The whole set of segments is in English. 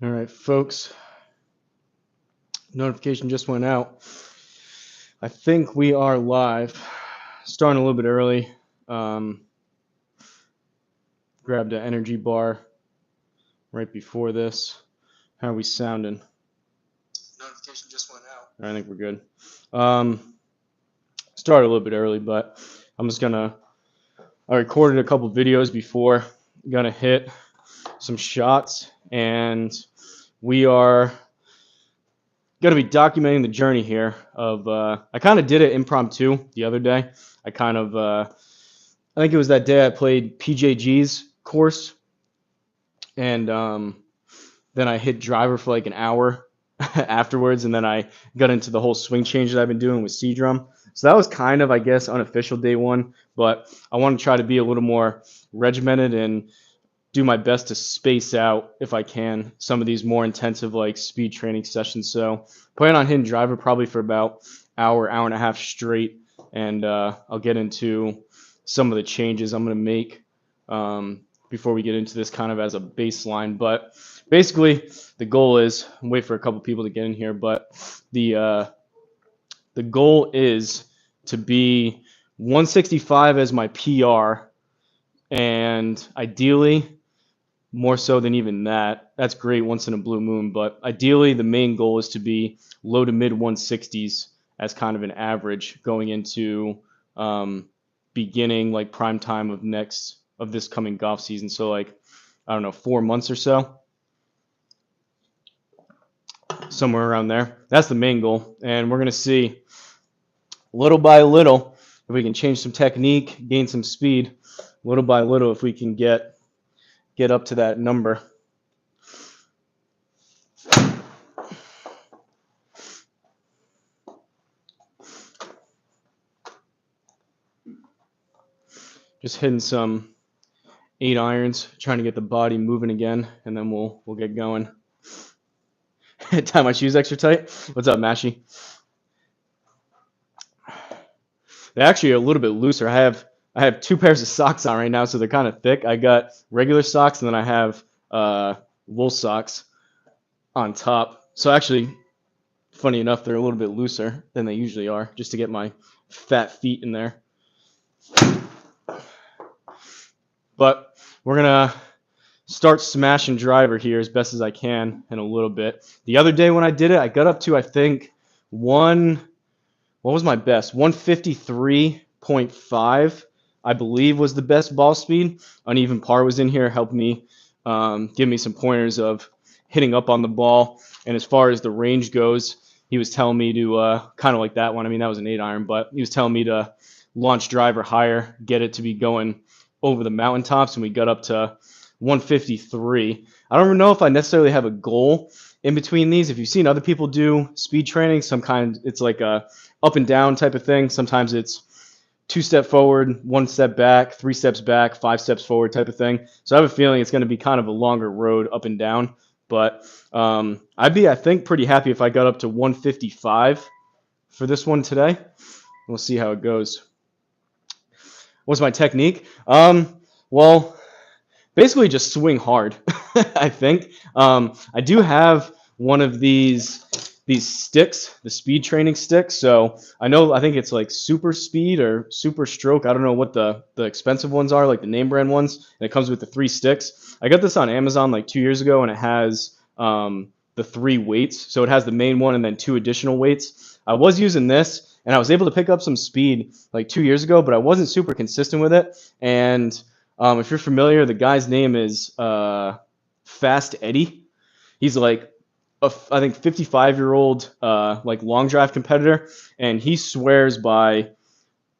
All right, folks, notification just went out. I think we are live. Starting a little bit early. Grabbed an energy bar right before this. How are we sounding? Notification just went out. I think we're good. Started a little bit early, but I'm just gonna. I recorded a couple videos before. Gonna hit some shots, and we are going to be documenting the journey here of I kind of did it impromptu the other day. I think it was that day I played PJG's course, and then I hit driver for like an hour afterwards, and then I got into the whole swing change that I've been doing with C-drum. So that was kind of, I guess, unofficial day one, but I want to try to be a little more regimented and do my best to space out, if I can, some of these more intensive like speed training sessions. So plan on hitting driver probably for about hour and a half straight, and I'll get into some of the changes I'm going to make before we get into this kind of as a baseline. But basically, the goal is wait for a couple people to get in here, but the goal is to be 165 as my PR, and ideally more so than even that. That's great once in a blue moon, but ideally the main goal is to be low to mid 160s as kind of an average going into beginning like prime time of this coming golf season. So like, I don't know, 4 months or so, somewhere around there. That's the main goal, and we're gonna see little by little if we can change some technique, gain some speed, little by little if we can get up to that number. Just hitting some 8 irons, trying to get the body moving again, and then we'll get going. Tie my shoes extra tight. What's up, Mashy? They're actually a little bit looser. I have 2 pairs of socks on right now, so they're kind of thick. I got regular socks, and then I have wool socks on top. So actually, funny enough, they're a little bit looser than they usually are, just to get my fat feet in there. But we're gonna start smashing driver here as best as I can in a little bit. The other day when I did it, I got up to, I think, what was my best? 153.5, I believe, was the best ball speed. Uneven par was in here, helped me give me some pointers of hitting up on the ball. And as far as the range goes, he was telling me to kind of like that one. I mean, that was an 8 iron, but he was telling me to launch driver higher, get it to be going over the mountaintops, and we got up to 153. I don't even know if I necessarily have a goal in between these. If you've seen other people do speed training, it's like a up and down type of thing. Sometimes it's 2 step forward, 1 step back, 3 steps back, 5 steps forward type of thing. So I have a feeling it's going to be kind of a longer road up and down. But I'd be, I think, pretty happy if I got up to 155 for this one today. We'll see how it goes. What's my technique? Well, basically just swing hard. I think I do have one of these sticks, the speed training sticks. So I think it's like super speed or super stroke. I don't know what the expensive ones are, like the name brand ones, and it comes with the 3 sticks. I got this on Amazon like 2 years ago, and it has the 3 weights. So it has the main one and then 2 additional weights. I was using this, and I was able to pick up some speed like 2 years ago, but I wasn't super consistent with it. And if you're familiar, the guy's name is Fast Eddie. He's like I think 55-year-old like long drive competitor, and he swears by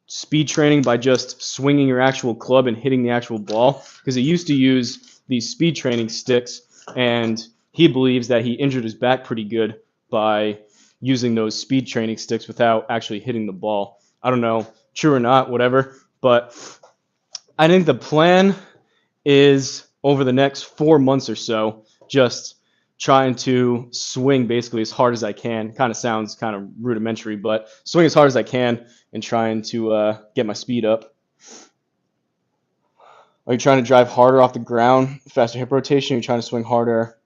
speed training by just swinging your actual club and hitting the actual ball, because he used to use these speed training sticks, and he believes that he injured his back pretty good by using those speed training sticks without actually hitting the ball. I don't know, true or not, whatever, but I think the plan is over the next 4 months or so, just trying to swing basically as hard as I can. Kind of sounds kind of rudimentary, but swing as hard as I can and trying to get my speed up. Are you trying to drive harder off the ground, faster hip rotation? Or are you trying to swing harder?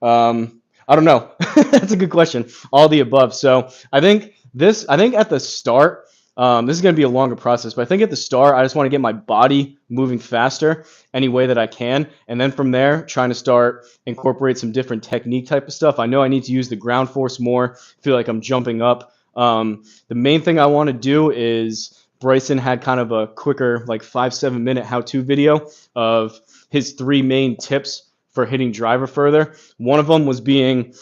I don't know. That's a good question. All the above. So I think at the start, this is going to be a longer process, but I think at the start, I just want to get my body moving faster any way that I can. And then from there, trying to start incorporate some different technique type of stuff. I know I need to use the ground force more. Feel like I'm jumping up. The main thing I want to do is Bryson had kind of a quicker, like 5-7 minute how-to video of his 3 main tips for hitting driver further. One of them was being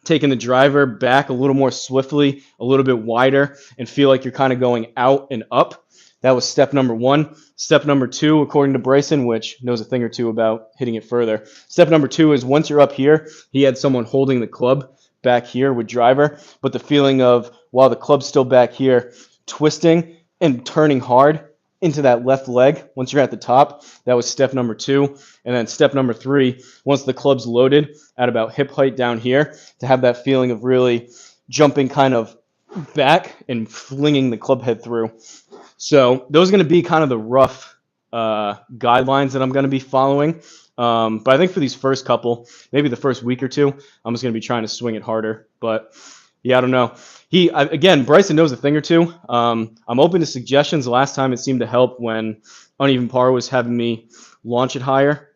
taking the driver back a little more swiftly, a little bit wider, and feel like you're kind of going out and up. That was step number 1. Step number 2, according to Bryson, which knows a thing or two about hitting it further. Step number 2 is once you're up here, he had someone holding the club back here with driver, but the feeling of while the club's still back here, twisting and turning hard into that left leg once you're at the top. That was step number 2. And then step number 3, once the club's loaded at about hip height down here, to have that feeling of really jumping kind of back and flinging the club head through. So those are going to be kind of the rough guidelines that I'm going to be following. But I think for these first couple, maybe the first week or two, I'm just going to be trying to swing it harder. But yeah, I don't know. Again, Bryson knows a thing or two. I'm open to suggestions. The last time it seemed to help when Uneven Par was having me launch it higher.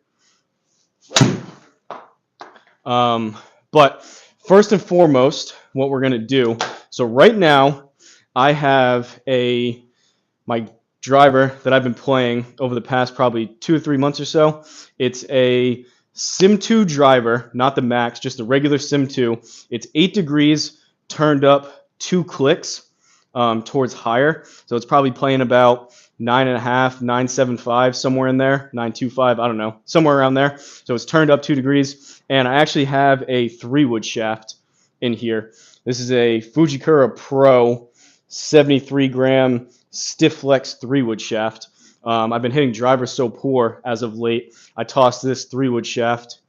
But first and foremost, what we're going to do. So right now, I have my driver that I've been playing over the past probably 2 or 3 months or so. It's a Sim 2 driver, not the max, just a regular Sim 2. It's 8 degrees turned up 2 clicks towards higher. So it's probably playing about 9.5, 9.75, somewhere in there, 9.25, I don't know, somewhere around there. So it's turned up 2 degrees. And I actually have a 3-wood shaft in here. This is a Fujikura Pro 73 gram stiff flex 3-wood shaft. I've been hitting drivers so poor as of late. I tossed this 3-wood shaft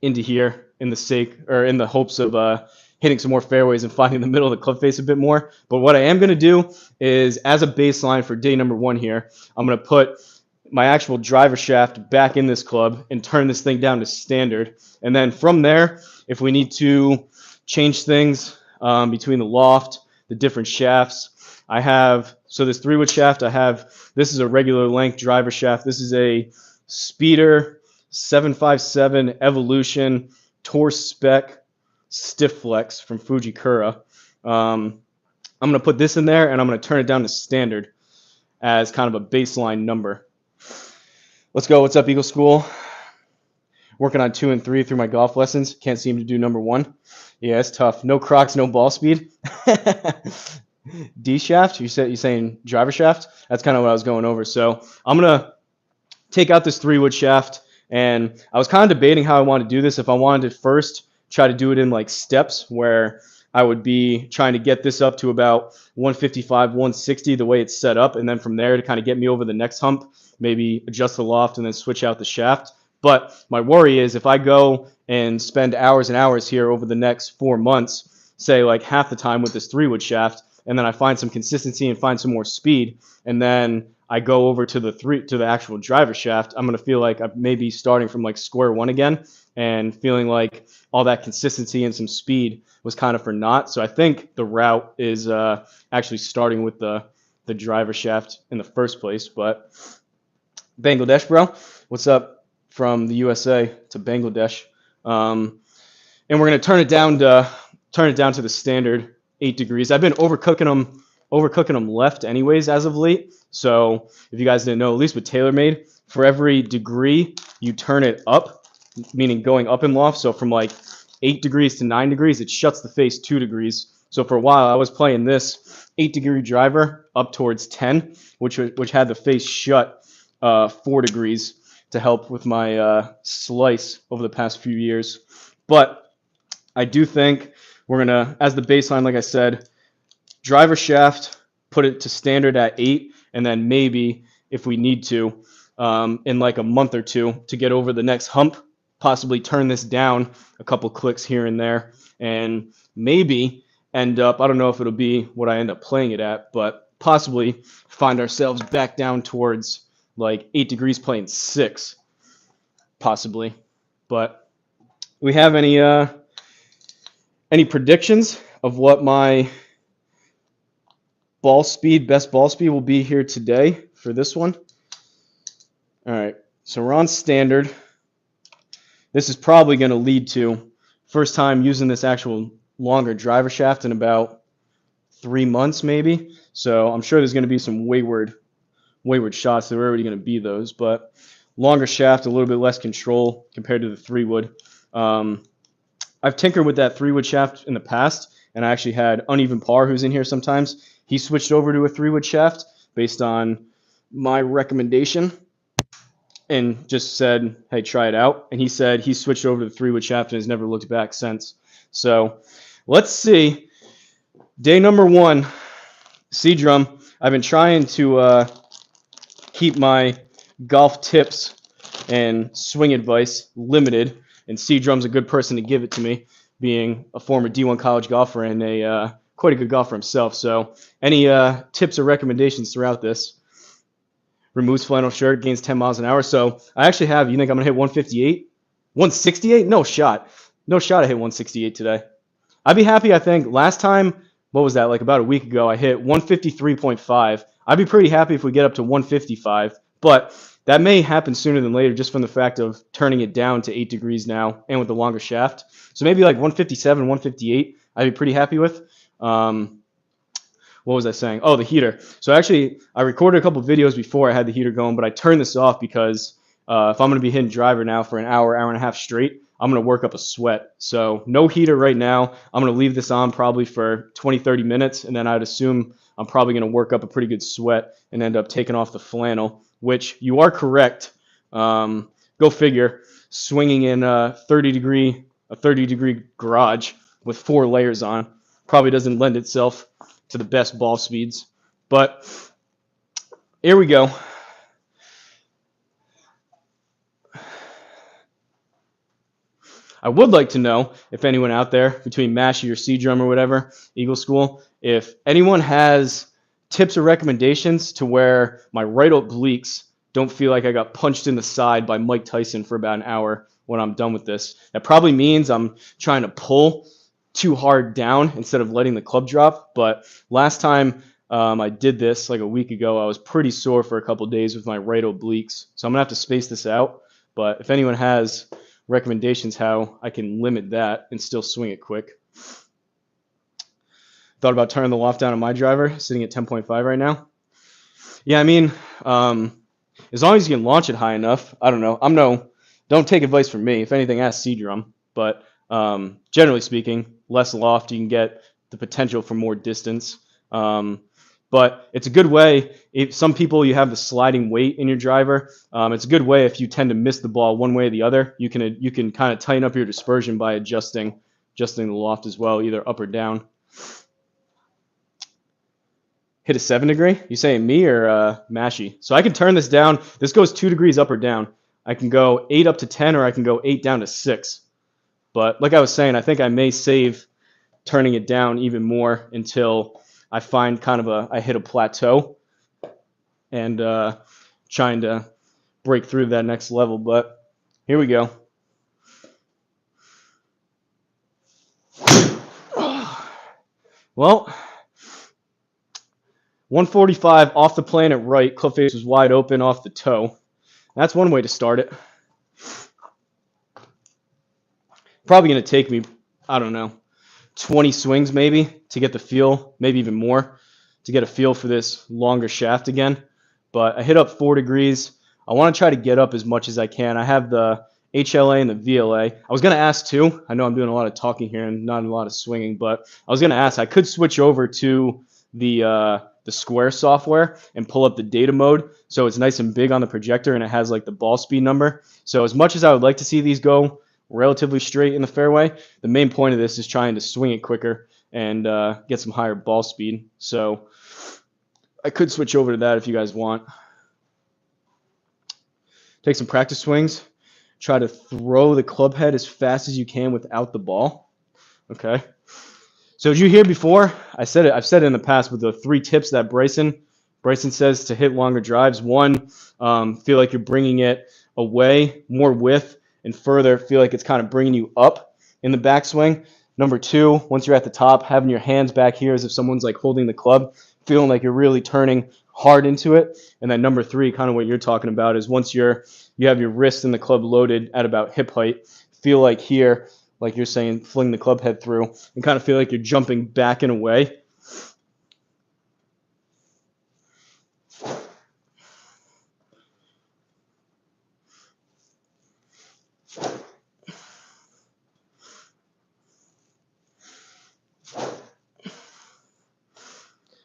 into here in the hopes of hitting some more fairways and finding the middle of the club face a bit more. But what I am going to do is, as a baseline for day number 1 here, I'm going to put my actual driver shaft back in this club and turn this thing down to standard. And then from there, if we need to change things between the loft, the different shafts, so this 3-wood shaft, this is a regular length driver shaft. This is a Speeder 757 Evolution Tour Spec Stiff Flex from Fujikura. I'm going to put this in there, and I'm going to turn it down to standard as kind of a baseline number. Let's go. What's up, Eagle School? Working on 2 and 3 through my golf lessons. Can't seem to do number 1. Yeah, it's tough. No Crocs, no ball speed. D shaft? You're saying driver shaft? That's kind of what I was going over. So I'm going to take out this 3-wood shaft, and I was kind of debating how I wanted to do this. If I wanted to first try to do it in like steps, where I would be trying to get this up to about 155, 160, the way it's set up, and then from there to kind of get me over the next hump, maybe adjust the loft and then switch out the shaft. But my worry is if I go and spend hours and hours here over the next 4 months, say like half the time with this 3-wood shaft, and then I find some consistency and find some more speed, and then I go over to the actual driver shaft, I'm going to feel like I may be starting from like square one again and feeling like all that consistency and some speed was kind of for naught. So I think the route is actually starting with the driver shaft in the first place. But Bangladesh, bro, what's up from the USA to Bangladesh? And we're going to turn it down to the standard 8 degrees. I've been overcooking them left anyways as of late. So if you guys didn't know, at least with TaylorMade, for every degree you turn it up, meaning going up in loft, so from like 8 degrees to 9 degrees, it shuts the face 2 degrees. So for a while I was playing this 8-degree driver up towards 10, which had the face shut 4 degrees to help with my slice over the past few years. But I do think we're going to, as the baseline, like I said, driver shaft, put it to standard at 8, and then maybe if we need to, in like a month or 2 to get over the next hump, possibly turn this down a couple clicks here and there, and maybe end up, I don't know if it'll be what I end up playing it at, but possibly find ourselves back down towards like 8 degrees playing 6, possibly. But we have any predictions of what my best ball speed will be here today for this one? All right, so we're on standard. This is probably going to lead to first time using this actual longer driver shaft in about 3 months maybe. So I'm sure there's going to be some wayward shots. There are already going to be those, but longer shaft, a little bit less control compared to the 3-wood. I've tinkered with that 3-wood shaft in the past, and I actually had Uneven Par, who's in here sometimes. He switched over to a 3-wood shaft based on my recommendation and just said, hey, try it out. And he said he switched over to the 3-wood shaft and has never looked back since. So let's see. Day number 1, C-drum. I've been trying to keep my golf tips and swing advice limited, and C-drum's a good person to give it to me, being a former D1 college golfer and a quite a good golfer himself. So any tips or recommendations throughout this? Removes flannel shirt, gains 10 miles an hour. So I actually have, you think I'm going to hit 158? 168? No shot. No shot I hit 168 today. I'd be happy, I think. Last time, what was that, like about a week ago, I hit 153.5. I'd be pretty happy if we get up to 155. But that may happen sooner than later just from the fact of turning it down to 8 degrees now and with the longer shaft. So maybe like 157, 158, I'd be pretty happy with. What was I saying? Oh, the heater. So actually, I recorded a couple of videos before I had the heater going, but I turned this off because if I'm going to be hitting driver now for an hour, hour and a half straight, I'm going to work up a sweat. So no heater right now. I'm going to leave this on probably for 20, 30 minutes, and then I'd assume I'm probably going to work up a pretty good sweat and end up taking off the flannel, which you are correct. Go figure. Swinging in a 30-degree garage with 4 layers on probably doesn't lend itself to the best ball speeds. But here we go. I would like to know if anyone out there between Mashie or C-drum or whatever, Eagle School, if anyone has tips or recommendations to where my right obliques don't feel like I got punched in the side by Mike Tyson for about an hour when I'm done with this. That probably means I'm trying to pull too hard down instead of letting the club drop. But last time I did this like a week ago, I was pretty sore for a couple days with my right obliques. So I'm going to have to space this out. But if anyone has recommendations how I can limit that and still swing it quick. Thought about turning the loft down on my driver, sitting at 10.5 right now. Yeah, I mean, as long as you can launch it high enough, I don't know. Don't take advice from me. If anything, ask C-drum. But generally speaking, less loft, you can get the potential for more distance. But it's a good way. If some people, you have the sliding weight in your driver. It's a good way if you tend to miss the ball one way or the other. You can kind of tighten up your dispersion by adjusting the loft as well, either up or down. Hit a 7 degree? You saying me or Mashie? So I can turn this down. This goes 2 degrees up or down. I can go 8 up to 10, or I can go 8 down to 6. But like I was saying, I think I may save turning it down even more until I find I hit a plateau and trying to break through that next level. But here we go. Well, 145 off the plane at right. Club face was wide open off the toe. That's one way to start it. Probably going to take me, I don't know, 20 swings maybe to get the feel, maybe even more, to get a feel for this longer shaft again. But I hit up 4 degrees. I want to try to get up as much as I can. I have the HLA and the VLA. I was going to ask too. I know I'm doing a lot of talking here and not a lot of swinging, but I was going to ask. I could switch over to the Square software and pull up the data mode, so it's nice and big on the projector and it has like the ball speed number. So as much as I would like to see these go relatively straight in the fairway, the main point of this is trying to swing it quicker and get some higher ball speed. So I could switch over to that if you guys want. Take some practice swings. Try to throw the club head as fast as you can without the ball. Okay. So did you hear before? I've said it in the past with the 3 tips that Bryson says to hit longer drives. 1, feel like you're bringing it away, more width, and further, feel like it's kind of bringing you up in the backswing. Number 2, once you're at the top, having your hands back here as if someone's like holding the club, feeling like you're really turning hard into it. And then number 3, kind of what you're talking about, is once you have your wrist and the club loaded at about hip height, feel like here, like you're saying, fling the club head through and kind of feel like you're jumping back and away.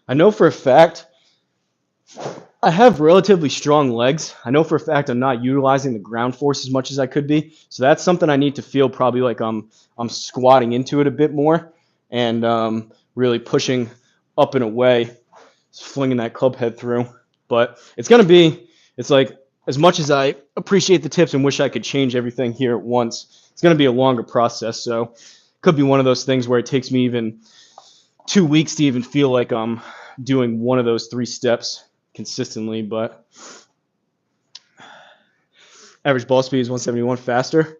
I know for a fact I have relatively strong legs. I know for a fact I'm not utilizing the ground force as much as I could be. So that's something I need to feel, probably like I'm squatting into it a bit more and really pushing up and away, flinging that club head through. But it's like, as much as I appreciate the tips and wish I could change everything here at once, it's going to be a longer process. So it could be one of those things where it takes me even 2 weeks to even feel like I'm doing one of those 3 steps consistently. But average ball speed is 171 faster.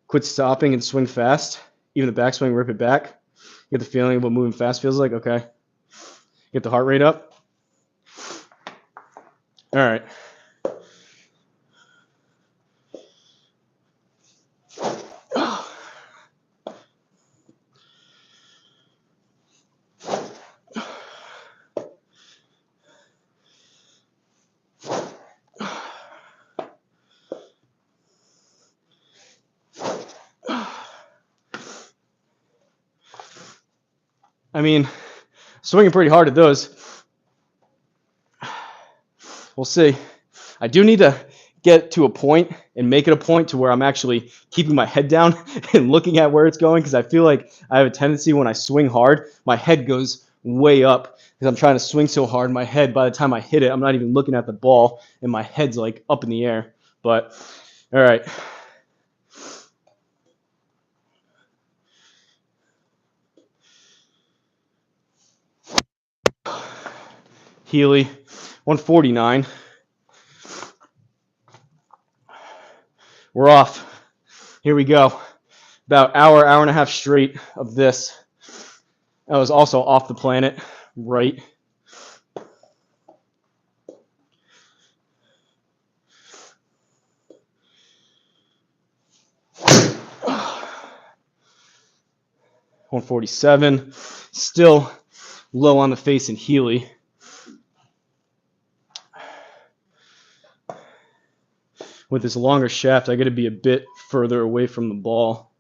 Quit stopping and swing fast. Even the backswing, rip it back. Get the feeling of what moving fast feels like. Okay. Get the heart rate up. All right. I mean, swinging pretty hard at those. We'll see. I do need to get to a point and make it a point to where I'm actually keeping my head down and looking at where it's going, because I feel like I have a tendency when I swing hard, my head goes way up because I'm trying to swing so hard. My head, by the time I hit it, I'm not even looking at the ball and my head's like up in the air. But all right. Healy, 149. We're off. Here we go. About hour and a half straight of this. I was also off the planet, right? $147. Still low on the face in Healy. With this longer shaft, I got to be a bit further away from the ball.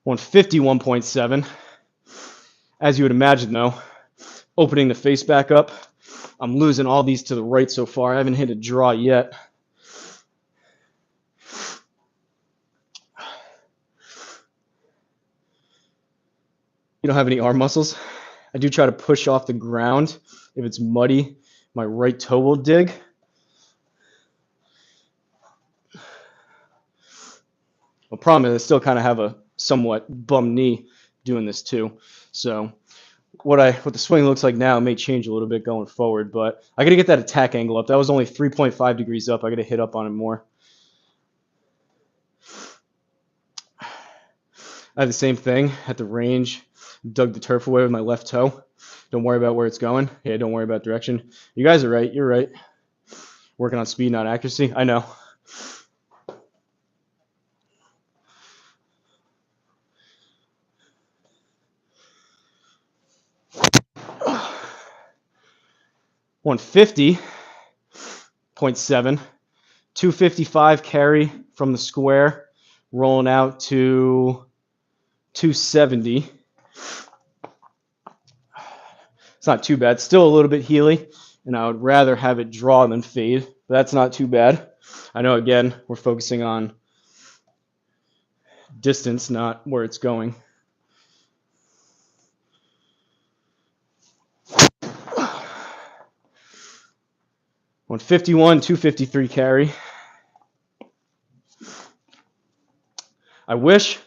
$151.7. As you would imagine, though, opening the face back up, I'm losing all these to the right so far. I haven't hit a draw yet. You don't have any arm muscles? I do try to push off the ground. If it's muddy, my right toe will dig. The problem is I still kind of have a somewhat bum knee doing this too. So what the swing looks like now may change a little bit going forward, but I got to get that attack angle up. That was only 3.5 degrees up. I got to hit up on it more. I have the same thing at the range. Dug the turf away with my left toe. Don't worry about where it's going. Yeah, don't worry about direction. You guys are right. You're right. Working on speed, not accuracy. I know. $150.7. 255 carry from the square, rolling out to 270. It's not too bad. Still a little bit Healy, and I would rather have it draw than fade, but that's not too bad. I know, again, we're focusing on distance, not where it's going. $151, 253 carry. I wish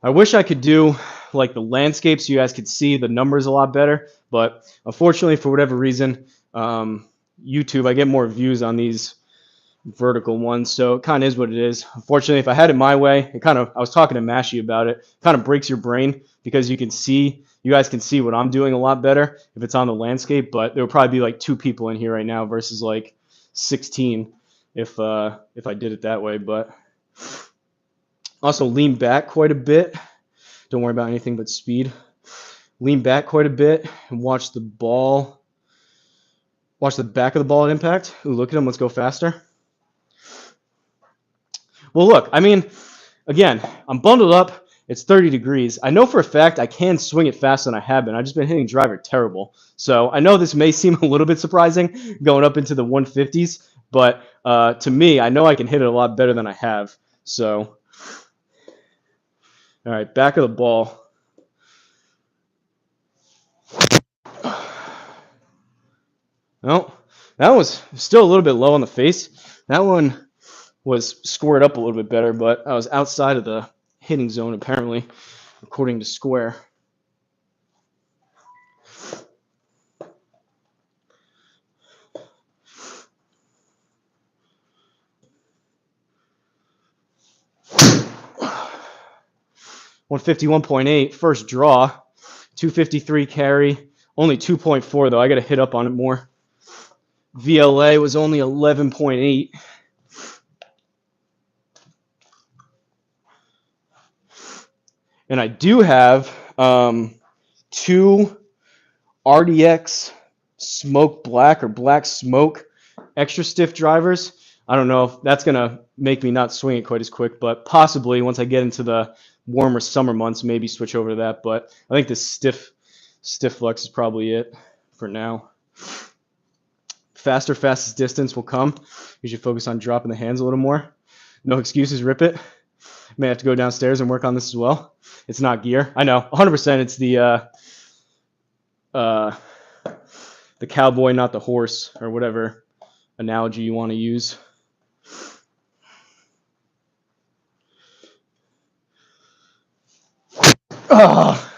I could do like the landscape so you guys could see the numbers a lot better. But unfortunately, for whatever reason, YouTube, I get more views on these vertical ones, so it kind of is what it is. Unfortunately, if I had it my way, I was talking to Mashi about it, kind of breaks your brain because you guys can see what I'm doing a lot better if it's on the landscape, but there would probably be like 2 people in here right now versus like 16 if I did it that way. But also lean back quite a bit. Don't worry about anything but speed. Lean back quite a bit and watch the ball. Watch the back of the ball at impact. Ooh, look at him. Let's go faster. Well, look, I mean, again, I'm bundled up. It's 30 degrees. I know for a fact I can swing it faster than I have been. I've just been hitting driver terrible. So I know this may seem a little bit surprising going up into the 150s, but to me, I know I can hit it a lot better than I have. So, all right, back of the ball. No, that was still a little bit low on the face. That one was squared up a little bit better, but I was outside of the hitting zone apparently, according to Square. $151.8 first draw, 253 carry, only 2.4 though. I got to hit up on it more. VLA was only 11.8. And I do have 2 RDX Smoke Black or Black Smoke extra stiff drivers. I don't know if that's going to make me not swing it quite as quick, but possibly once I get into the warmer summer months, maybe switch over to that. But I think this stiff flex is probably it for now. Fastest distance will come. You should focus on dropping the hands a little more. No excuses, rip it. May have to go downstairs and work on this as well. It's not gear. I know, 100% it's the cowboy, not the horse, or whatever analogy you want to use. Oh,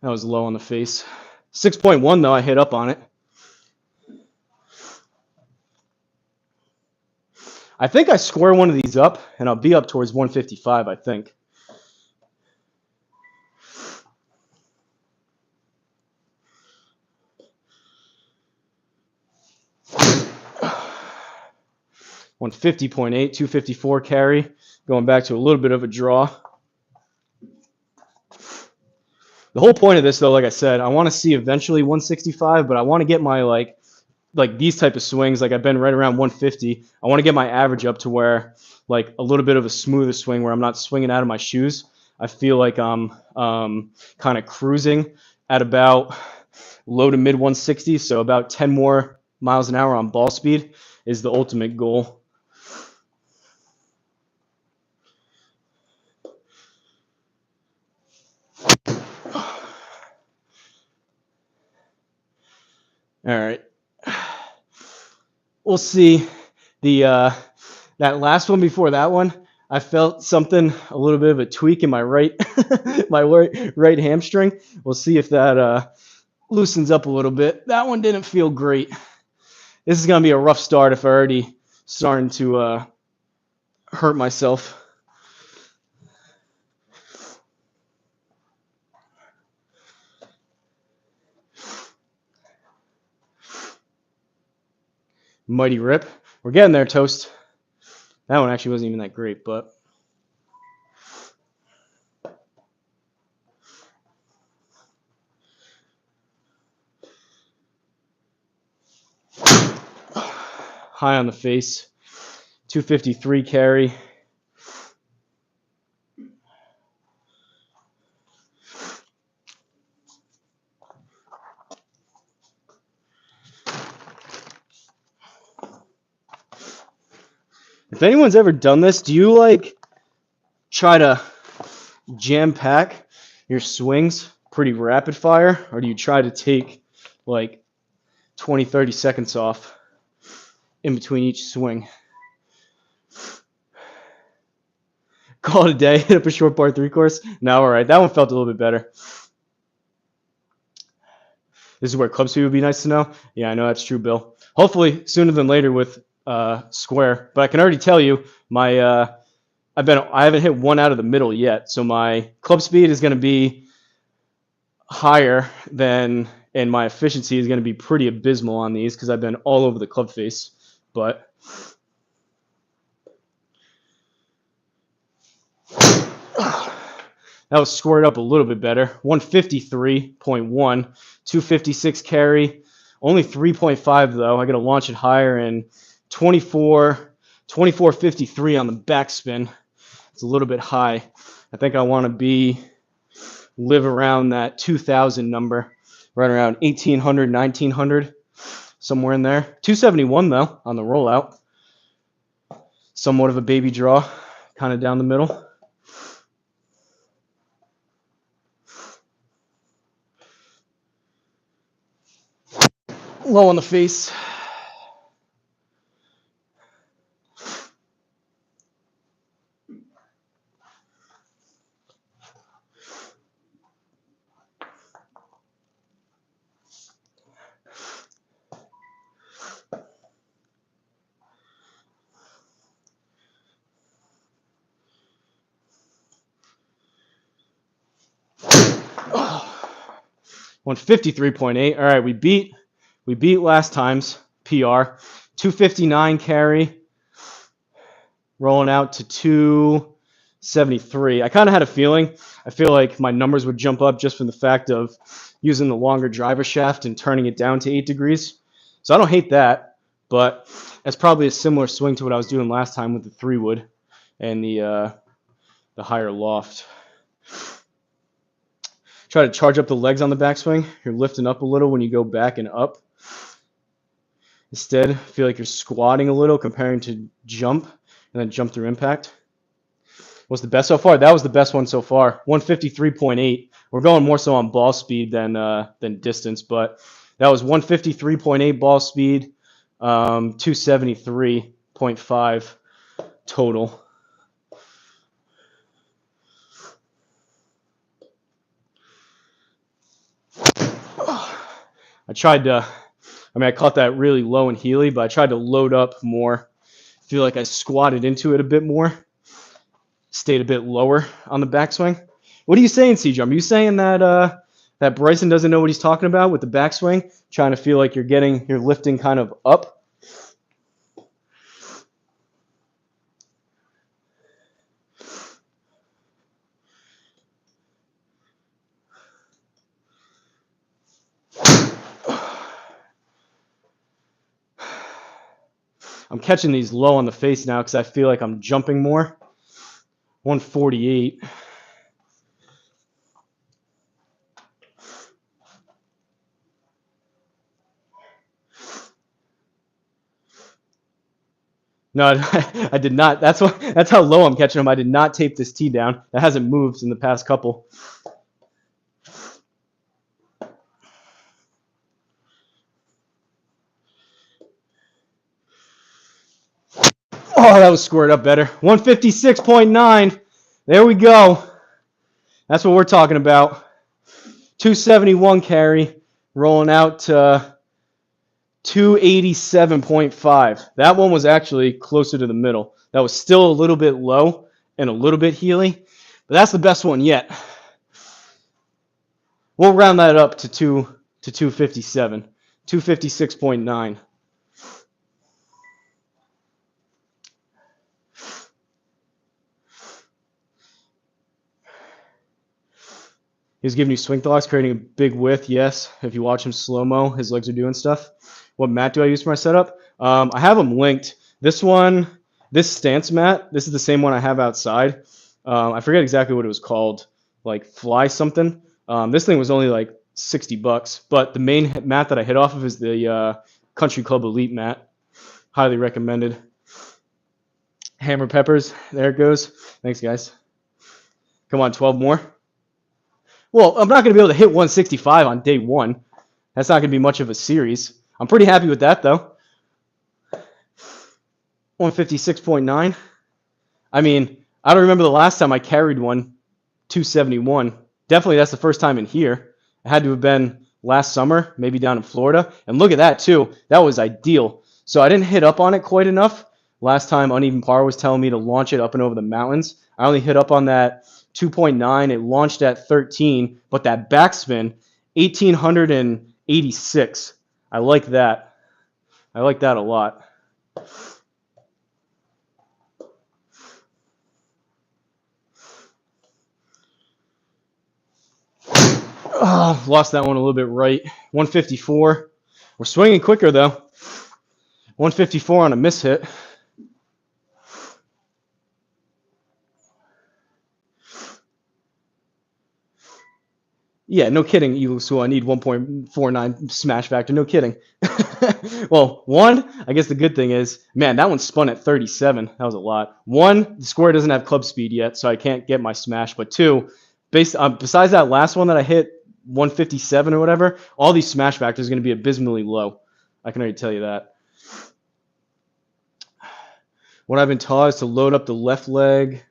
that was low on the face. 6.1 though, I hit up on it. I think I square one of these up, and I'll be up towards 155, I think. $150.8, 254 carry, going back to a little bit of a draw. The whole point of this, though, like I said, I want to see eventually 165, but I want to get my like these type of swings, like I've been right around 150. I want to get my average up to where like a little bit of a smoother swing where I'm not swinging out of my shoes. I feel like I'm kind of cruising at about low to mid 160s, so about 10 more miles an hour on ball speed is the ultimate goal. All right. We'll see. The that last one before that one, I felt something, a little bit of a tweak in my right right hamstring. We'll see if that loosens up a little bit. That one didn't feel great. This is gonna be a rough start if I already starting to hurt myself. Mighty rip. We're getting there, Toast. That one actually wasn't even that great, but high on the face. 253 carry. If anyone's ever done this, do you like try to jam pack your swings pretty rapid fire, or do you try to take like 20-30 seconds off in between each swing? Call it a day. Hit up a short par 3 course. No, all right. That one felt a little bit better. This is where club speed would be nice to know. Yeah, I know that's true, Bill. Hopefully sooner than later with square. But I can already tell you my I haven't hit one out of the middle yet, so my club speed is going to be higher than, and my efficiency is going to be pretty abysmal on these because I've been all over the club face. But that was scored up a little bit better. 153.1, 256 carry, only 3.5 though. I got to launch it higher, and 24.53 on the backspin. It's a little bit high. I think I want to live around that 2,000 number, right around 1,800, 1,900, somewhere in there. 271 though on the rollout. Somewhat of a baby draw, kind of down the middle. Low on the face. Oh, 153.8. All right, we beat last time's PR. 259 carry, rolling out to 273. I kind of had a feeling. I feel like my numbers would jump up just from the fact of using the longer driver shaft and turning it down to 8 degrees. So I don't hate that, but that's probably a similar swing to what I was doing last time with the 3-wood and the higher loft. Try to charge up the legs on the backswing. You're lifting up a little when you go back and up. Instead, feel like you're squatting a little comparing to jump and then jump through impact. What's the best so far? That was the best one so far. 153.8. We're going more so on ball speed than distance, but that was 153.8 ball speed, 273.5 total. I caught that really low and heely, but I tried to load up more. Feel like I squatted into it a bit more. Stayed a bit lower on the backswing. What are you saying, C-Jump? Are you saying that that Bryson doesn't know what he's talking about with the backswing? Trying to feel like you're lifting kind of up? I'm catching these low on the face now because I feel like I'm jumping more. 148. No, I did not. That's how low I'm catching them. I did not tape this tee down. That hasn't moved in the past couple. Oh, that was squared up better. 156.9. There we go. That's what we're talking about. 271 carry, rolling out to 287.5. That one was actually closer to the middle. That was still a little bit low and a little bit heely, but that's the best one yet. We'll round that up to 257, 256.9. He's giving you swing thoughts, creating a big width. Yes, if you watch him slow-mo, his legs are doing stuff. What mat do I use for my setup? I have them linked. This stance mat, this is the same one I have outside. I forget exactly what it was called, like Fly something. This thing was only like $60, but the main mat that I hit off of is the Country Club Elite mat. Highly recommended. Hammer Peppers, there it goes. Thanks, guys. Come on, 12 more. Well, I'm not going to be able to hit 165 on day one. That's not going to be much of a series. I'm pretty happy with that, though. 156.9. I mean, I don't remember the last time I carried one 271. Definitely that's the first time in here. It had to have been last summer, maybe down in Florida. And look at that too. That was ideal. So I didn't hit up on it quite enough. Last time Uneven Par was telling me to launch it up and over the mountains. I only hit up on that 2.9. It launched at 13, but that backspin, 1886. I like that. I like that a lot. Oh, lost that one a little bit right. 154. We're swinging quicker though. 154 on a miss hit. Yeah, no kidding, so I need 1.49 smash factor. No kidding. Well, one, I guess the good thing is, man, that one spun at 37. That was a lot. One, the square doesn't have club speed yet, so I can't get my smash. But two, besides that last one that I hit 157 or whatever, all these smash factors are going to be abysmally low. I can already tell you that. What I've been taught is to load up the left leg.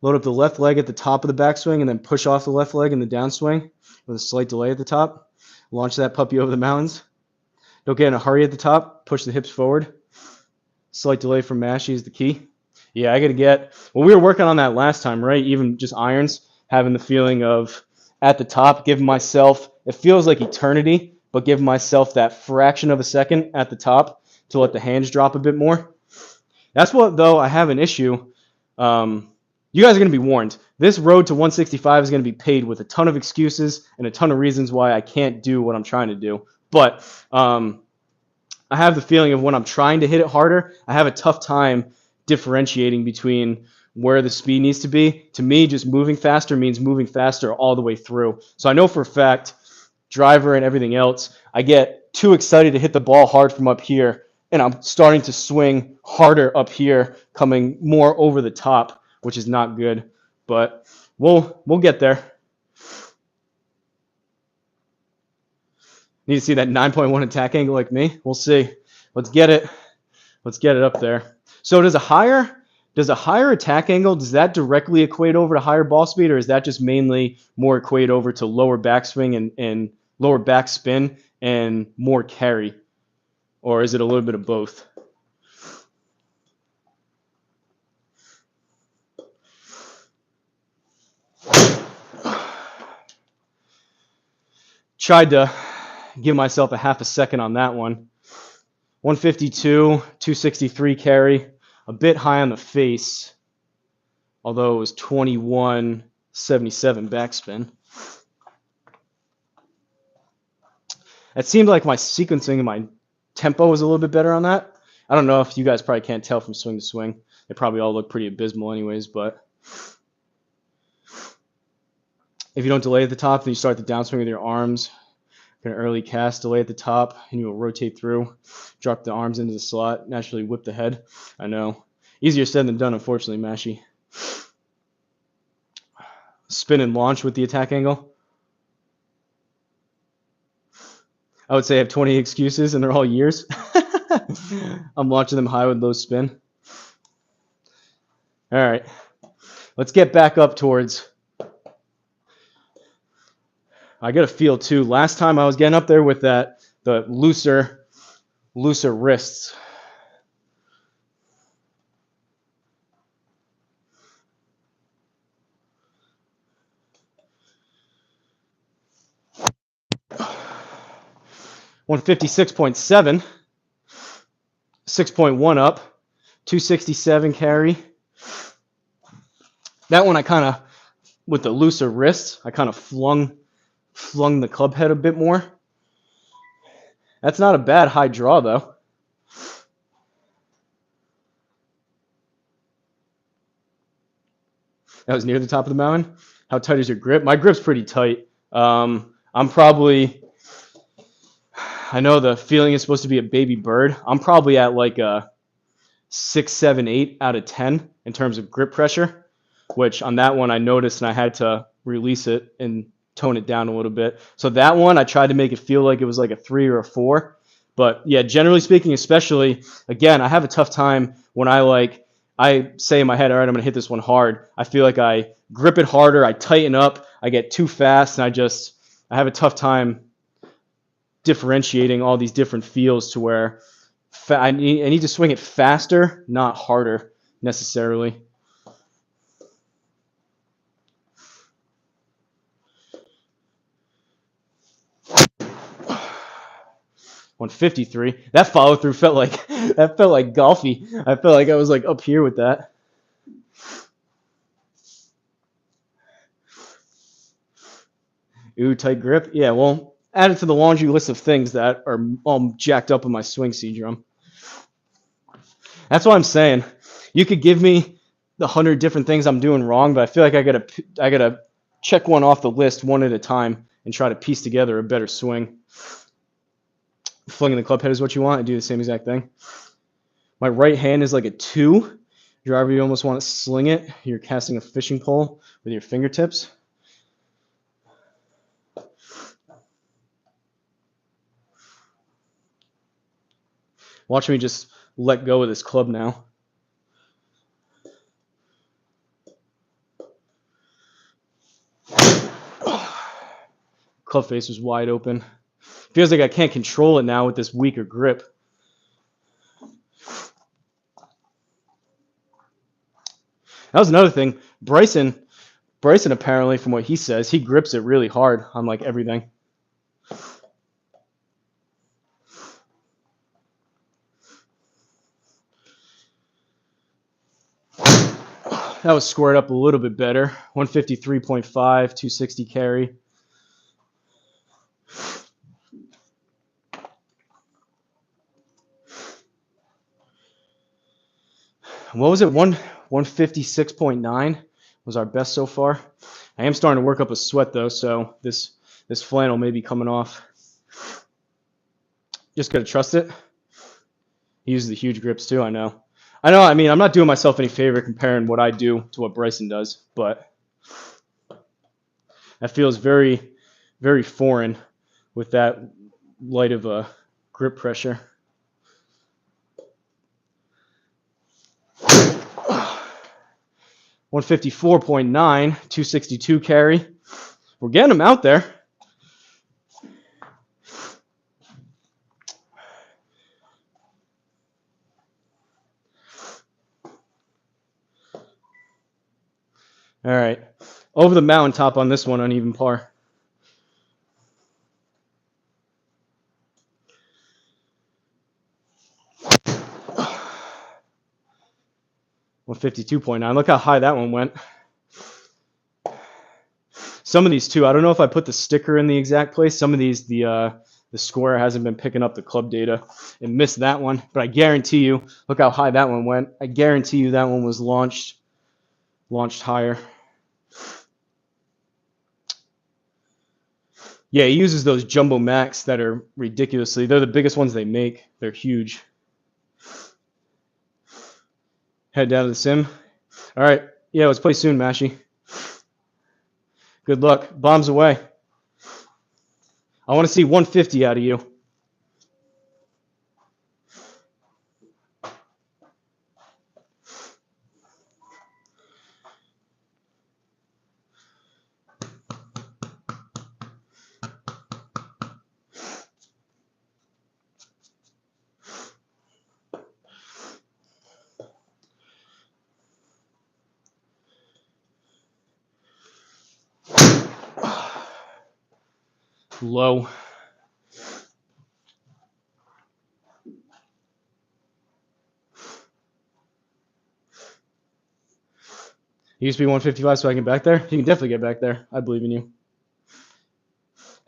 Load up the left leg at the top of the backswing and then push off the left leg in the downswing with a slight delay at the top. Launch that puppy over the mountains. Don't get in a hurry at the top. Push the hips forward. Slight delay from Mashie is the key. Yeah, I got to get... Well, we were working on that last time, right? Even just irons, having the feeling of at the top, giving myself... It feels like eternity, but give myself that fraction of a second at the top to let the hands drop a bit more. That's what, though, I have an issue. You guys are going to be warned. This road to 165 is going to be paid with a ton of excuses and a ton of reasons why I can't do what I'm trying to do. But I have the feeling of when I'm trying to hit it harder, I have a tough time differentiating between where the speed needs to be. To me, just moving faster means moving faster all the way through. So I know for a fact, driver and everything else, I get too excited to hit the ball hard from up here, and I'm starting to swing harder up here, coming more over the top, which is not good, but we'll get there. Need to see that 9.1 attack angle like me? We'll see. Let's get it. Let's get it up there. So does a higher attack angle, does that directly equate over to higher ball speed, or is that just mainly more equate over to lower backswing and lower backspin and more carry? Or is it a little bit of both? Tried to give myself a half a second on that one. 152, 263 carry, a bit high on the face, although it was 2177 backspin. It seemed like my sequencing and my tempo was a little bit better on that. I don't know if you guys probably can't tell from swing to swing. They probably all look pretty abysmal anyways, but if you don't delay at the top, then you start the downswing with your arms. An early cast, delay at the top, and you will rotate through, drop the arms into the slot, naturally whip the head. I know. Easier said than done, unfortunately, Mashie. Spin and launch with the attack angle. I would say I have 20 excuses, and they're all years. I'm launching them high with low spin. All right. Let's get back up towards... I got a feel too. Last time I was getting up there with the looser wrists. $156.7, 6.1 up, 267 carry. That one I kind of, with the looser wrists, I kind of flung the club head a bit more. That's not a bad high draw, though. That was near the top of the mountain. How tight is your grip? My grip's pretty tight. I'm probably... I know the feeling is supposed to be a baby bird. I'm probably at like a 6, 7, 8 out of 10 in terms of grip pressure, which on that one I noticed and I had to release it and tone it down a little bit. So that one, I tried to make it feel like it was like a 3 or a 4, But yeah, generally speaking, especially again, I have a tough time when I say in my head, all right, I'm gonna hit this one hard. I feel like I grip it harder, I tighten up, I get too fast, and I have a tough time differentiating all these different feels to where I need to swing it faster, not harder necessarily. $153. That follow through felt like golfy. I felt like I was like up here with that. Ooh, tight grip. Yeah, well, add it to the laundry list of things that are all jacked up in my swing C drum. That's what I'm saying. You could give me the 100 different things I'm doing wrong, but I feel like I gotta check one off the list one at a time and try to piece together a better swing. Flinging the club head is what you want. I do the same exact thing. My right hand is like a 2. Driver, you almost want to sling it. You're casting a fishing pole with your fingertips. Watch me just let go of this club now. Club face was wide open. Feels like I can't control it now with this weaker grip. That was another thing. Bryson apparently, from what he says, he grips it really hard on like everything. That was squared up a little bit better. 153.5, 260 carry. What was it? 156.9 was our best so far. I am starting to work up a sweat though, so this flannel may be coming off. Just gotta trust it. He uses the huge grips too, I know. I mean, I'm not doing myself any favor comparing what I do to what Bryson does, but that feels very, very foreign with that light of a grip pressure. 154.9, 262 carry. We're getting them out there. All right. Over the mountaintop on this one, uneven par. $152.9. Look how high that one went. Some of these too, I don't know if I put the sticker in the exact place. Some of these, the square hasn't been picking up the club data and missed that one. But I guarantee you, look how high that one went. I guarantee you that one was launched higher. Yeah, he uses those Jumbo Max that are ridiculously, they're the biggest ones they make. They're huge. Head down to the sim. All right. Yeah, let's play soon, Mashy. Good luck. Bombs away. I want to see 150 out of you. Low. You used to be 155 so I can get back there? You can definitely get back there. I believe in you.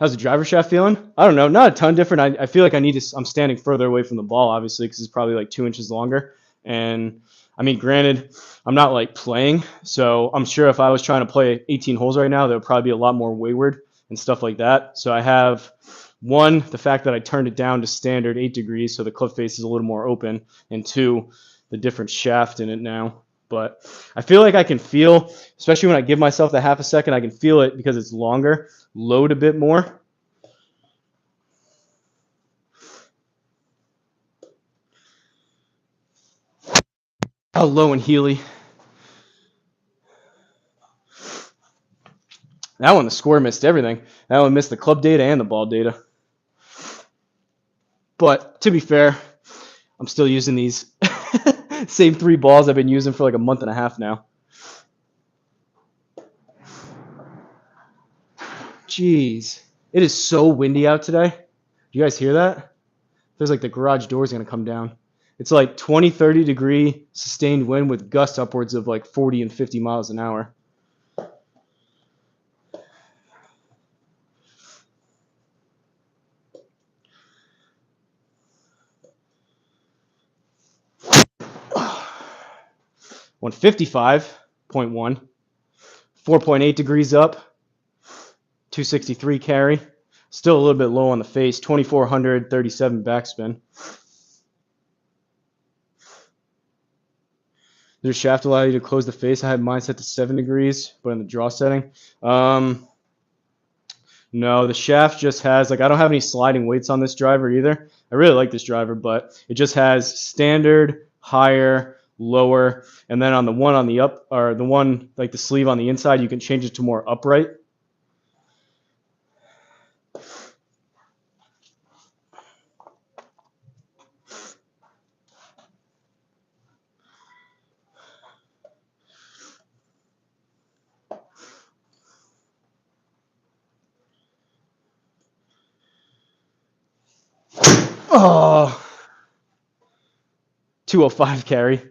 How's the driver shaft feeling? I don't know. Not a ton different. I feel like I'm standing further away from the ball, obviously, because it's probably like 2 inches longer. And I mean, granted, I'm not like playing. So I'm sure if I was trying to play 18 holes right now, there would probably be a lot more wayward and stuff like that. So I have one, the fact that I turned it down to standard 8 degrees, so the club face is a little more open. And 2, the different shaft in it now. But I feel like I can feel, especially when I give myself the half a second, I can feel it because it's longer, load a bit more. How low and Healy. That one, the score missed everything. That one missed the club data and the ball data. But to be fair, I'm still using these same 3 balls I've been using for like a month and a half now. Jeez. It is so windy out today. Do you guys hear that? Feels like the garage door is going to come down. It's like 20, 30 degree sustained wind with gusts upwards of like 40 and 50 miles an hour. One 55.1, 4.8 degrees up, 263 carry. Still a little bit low on the face, 2437 backspin. Does your shaft allow you to close the face? I had mine set to 7 degrees, but in the draw setting. No, the shaft just has, like, I don't have any sliding weights on this driver either. I really like this driver, but it just has standard, higher, lower, and then on the one on the up, or the one, like the sleeve on the inside, you can change it to more upright. Oh, 205 carry.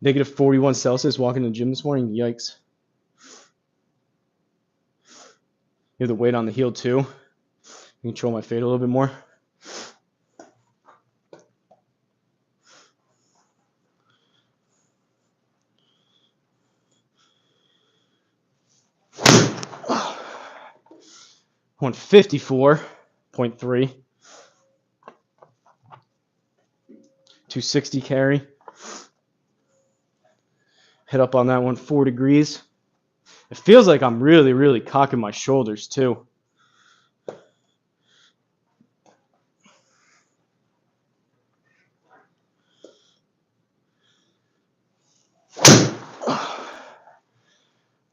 Negative 41 Celsius walking to the gym this morning. Yikes. You have the weight on the heel too. Control my fade a little bit more. Oh. 154.3. 260 carry. Hit up on that one 4 degrees. It feels like I'm really, really cocking my shoulders too. Oh.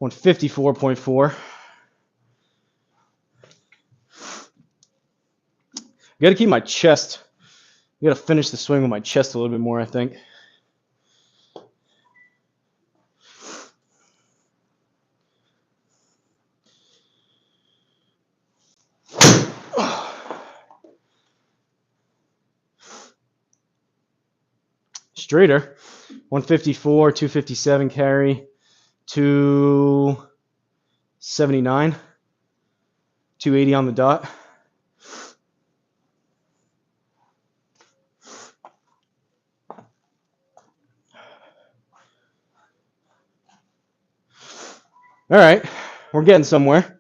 154.4. I got to keep my chest. I got to finish the swing with my chest a little bit more, I think. Straighter. 154, 257 carry, 279, 280 on the dot. All right, we're getting somewhere.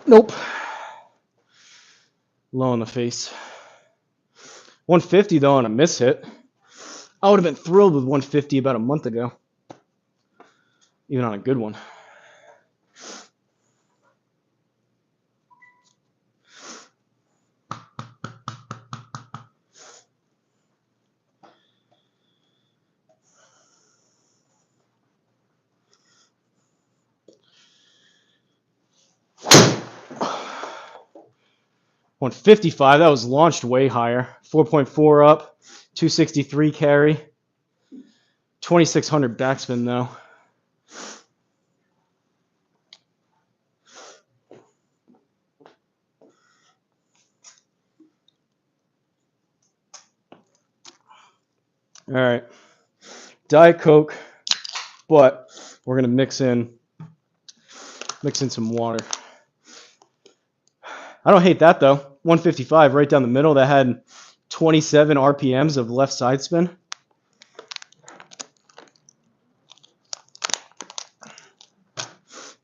Nope. Low in the face. 150 though on a miss hit. I would have been thrilled with 150 about a month ago. Even on a good one. $155, that was launched way higher. 4.4 up, 263 carry, 2,600 backspin though. All right, Diet Coke, but we're gonna mix in some water. I don't hate that though. 155 right down the middle. That had 27 RPMs of left side spin.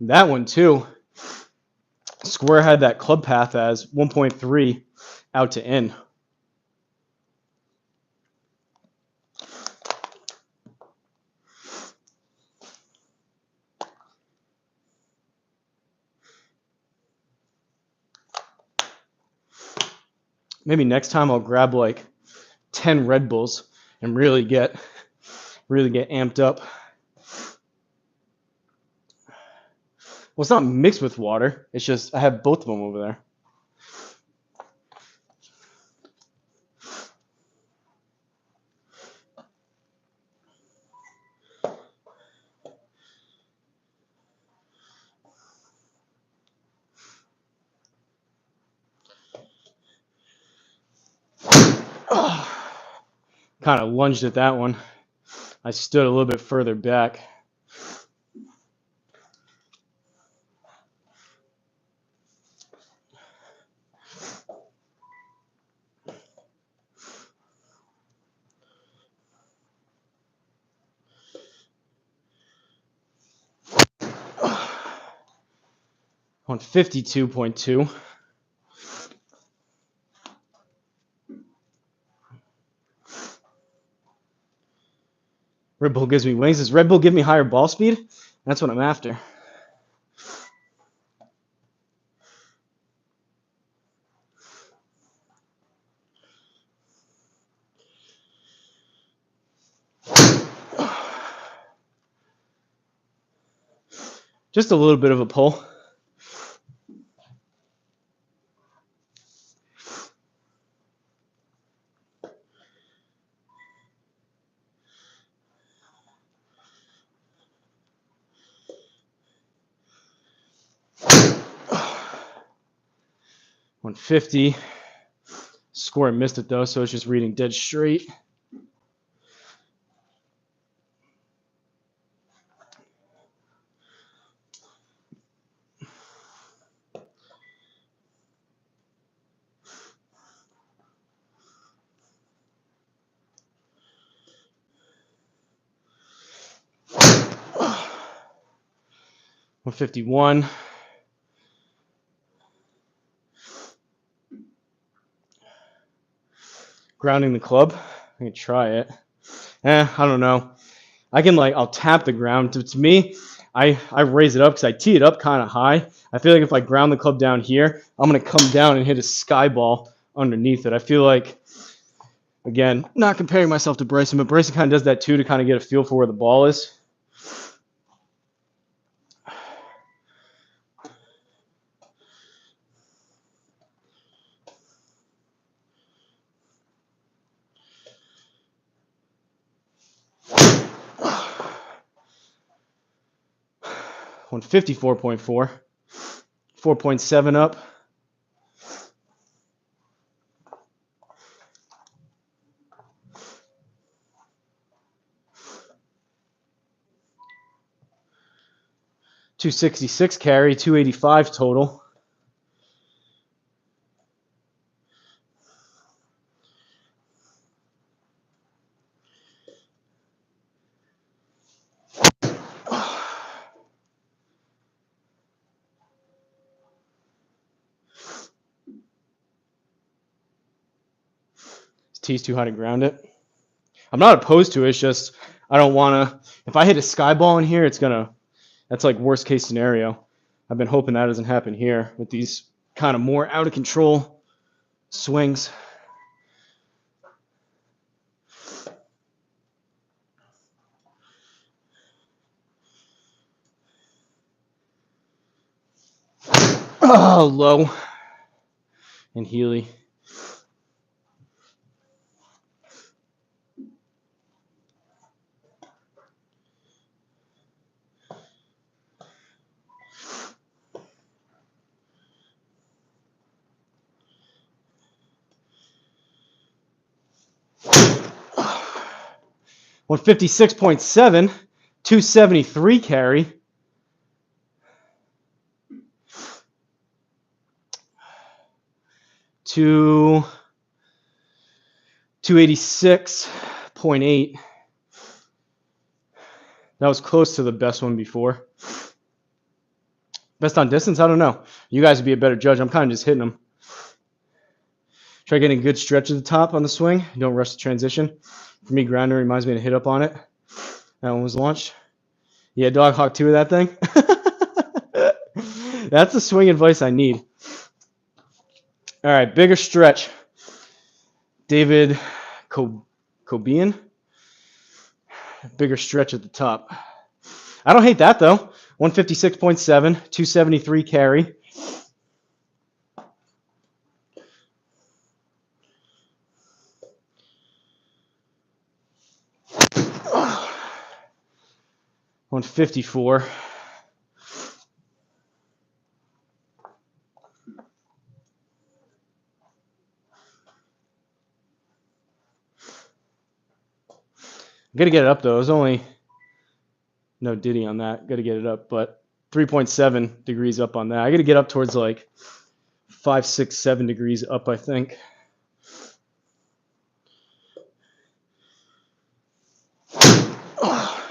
That one too. Square had that club path as 1.3 out to in. Maybe next time I'll grab like 10 Red Bulls and really get amped up. Well, it's not mixed with water. It's just I have both of them over there. Kind of lunged at that one. I stood a little bit further back. On 52.2. Red Bull gives me wings. Does Red Bull give me higher ball speed? That's what I'm after. Just a little bit of a pull. .150. Score missed it though, so it's just reading dead straight. .151. Grounding the club. I can try it. I don't know. I'll tap the ground. To me, I raise it up because I tee it up kind of high. I feel like if I ground the club down here, I'm going to come down and hit a sky ball underneath it. I feel like, again, not comparing myself to Bryson, but Bryson kind of does that too to kind of get a feel for where the ball is. .154.4. 4.7 up. .266 carry, 285 total. Tee's too high to ground it. I'm not opposed to it. It's just I don't want to. If I hit a sky ball in here, that's like worst case scenario. I've been hoping that doesn't happen here with these kind of more out of control swings. Oh, low and Healy. .156.7, 273 carry. To 286.8. That was close to the best one before. Best on distance? I don't know. You guys would be a better judge. I'm kind of just hitting them. Try getting a good stretch at the top on the swing. Don't rush the transition. For me, grounder reminds me to hit up on it. That one was launched. Yeah, dog hawk 2 of that thing. That's the swing advice I need. All right, bigger stretch. David Cobian. Bigger stretch at the top. I don't hate that though. 156.7, 273 carry. Oh, 154. Got to get it up though. It was only no diddy on that. Got to get it up, but 3.7 degrees up on that. I got to get up towards like 5, 6, 7 degrees up, I think. Oh.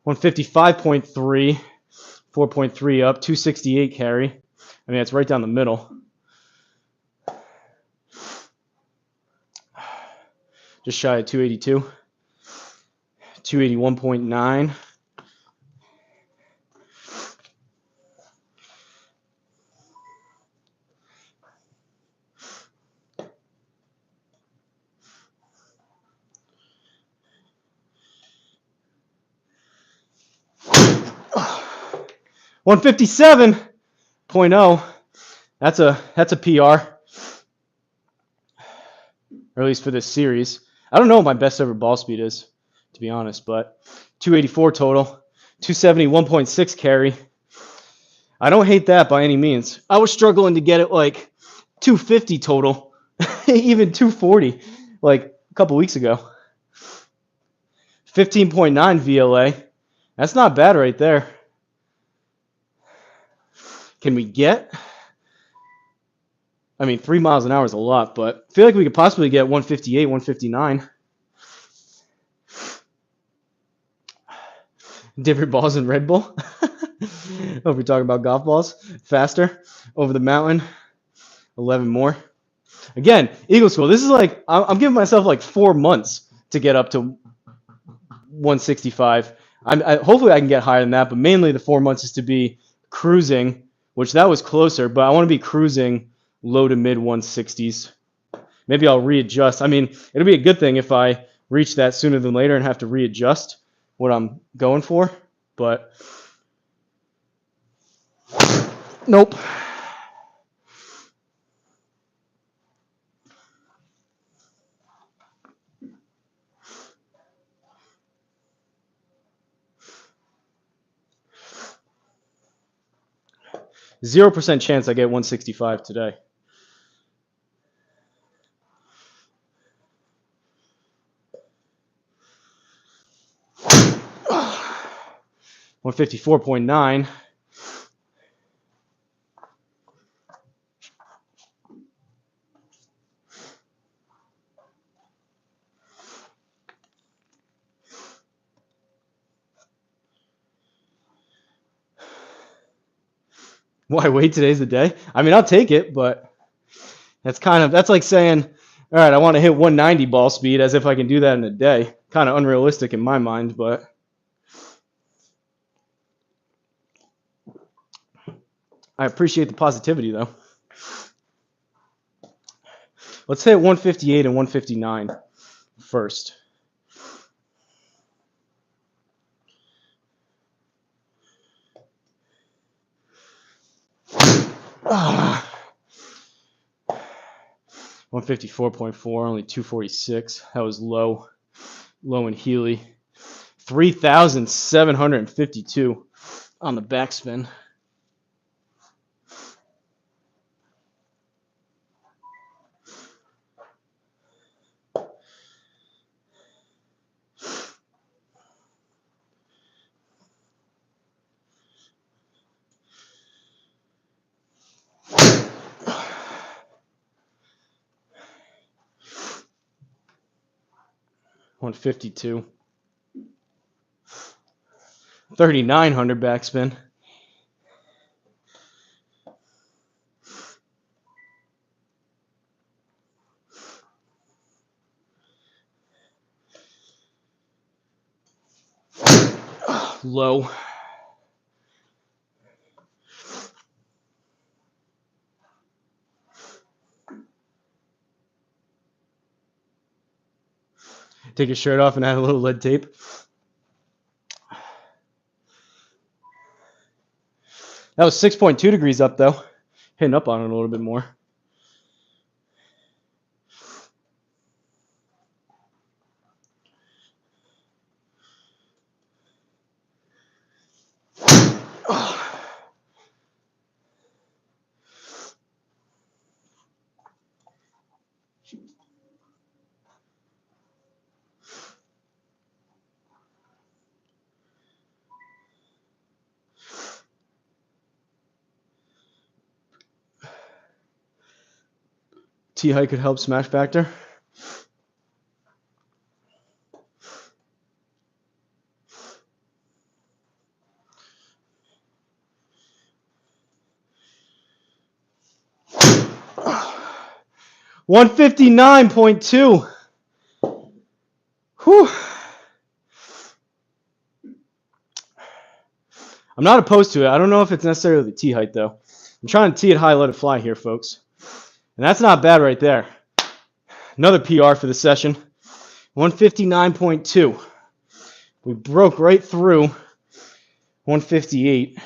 155.3, 4.3 up, 268 carry. I mean, it's right down the middle. Just shy of 282. 281.9. Oh. 157.0. That's a PR, or at least for this series. I don't know what my best ever ball speed is, to be honest, but 284 total, 271.6 carry. I don't hate that by any means. I was struggling to get it like 250 total, even 240, like a couple weeks ago. 15.9 VLA. That's not bad right there. Can we get? I mean, 3 miles an hour is a lot, but I feel like we could possibly get 158, 159. Different balls in Red Bull. Hope we're talking about golf balls. Faster. Over the mountain. 11 more. Again, Eagle School. This is like, I'm giving myself like 4 months to get up to 165. Hopefully I can get higher than that, but mainly the 4 months is to be cruising, which that was closer, but I want to be cruising low to mid 160s. Maybe I'll readjust. I mean, it'll be a good thing if I reach that sooner than later and have to readjust what I'm going for, but nope. %0 chance I get 165 today. Oh, 154.9. Why wait? Today's the day. I mean, I'll take it, but that's like saying, all right, I want to hit 190 ball speed as if I can do that in a day. Kind of unrealistic in my mind, but I appreciate the positivity though. Let's hit 158 and 159 first. Ah. 154.4, only 246. That was low in Healy. 3,752 on the backspin. $152. 3,900 backspin. Low. Take your shirt off and add a little lead tape. That was 6.2 degrees up, though. Hitting up on it a little bit more. Tee height could help smash factor. $159.2. Whew. I'm not opposed to it. I don't know if it's necessarily the tee height, though. I'm trying to tee it high, let it fly here, folks. And that's not bad right there. Another PR for the session. 159.2. We broke right through 158.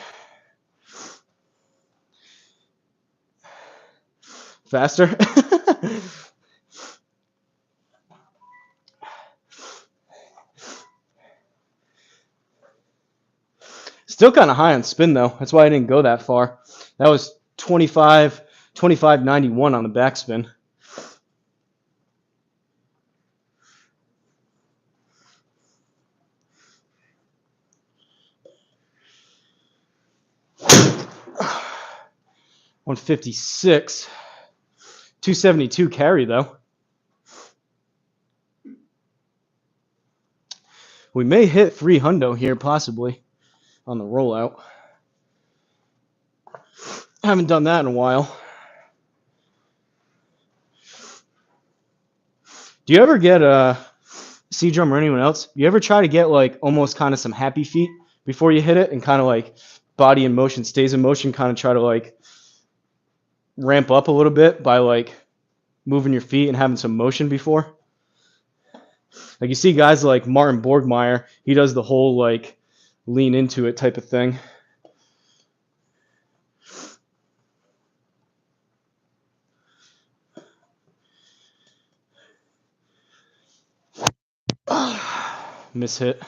Faster. Still kind of high on spin, though. That's why I didn't go that far. That was 25.91 on the backspin. $156. 272 carry, though. We may hit 300 here, possibly, on the rollout. Haven't done that in a while. Do you ever get C-drum or anyone else? You ever try to get like almost kind of some happy feet before you hit it and kind of like body in motion, stays in motion, kind of try to like ramp up a little bit by like moving your feet and having some motion before? Like you see guys like Martin Borgmeyer, he does the whole like lean into it type of thing. Miss hit.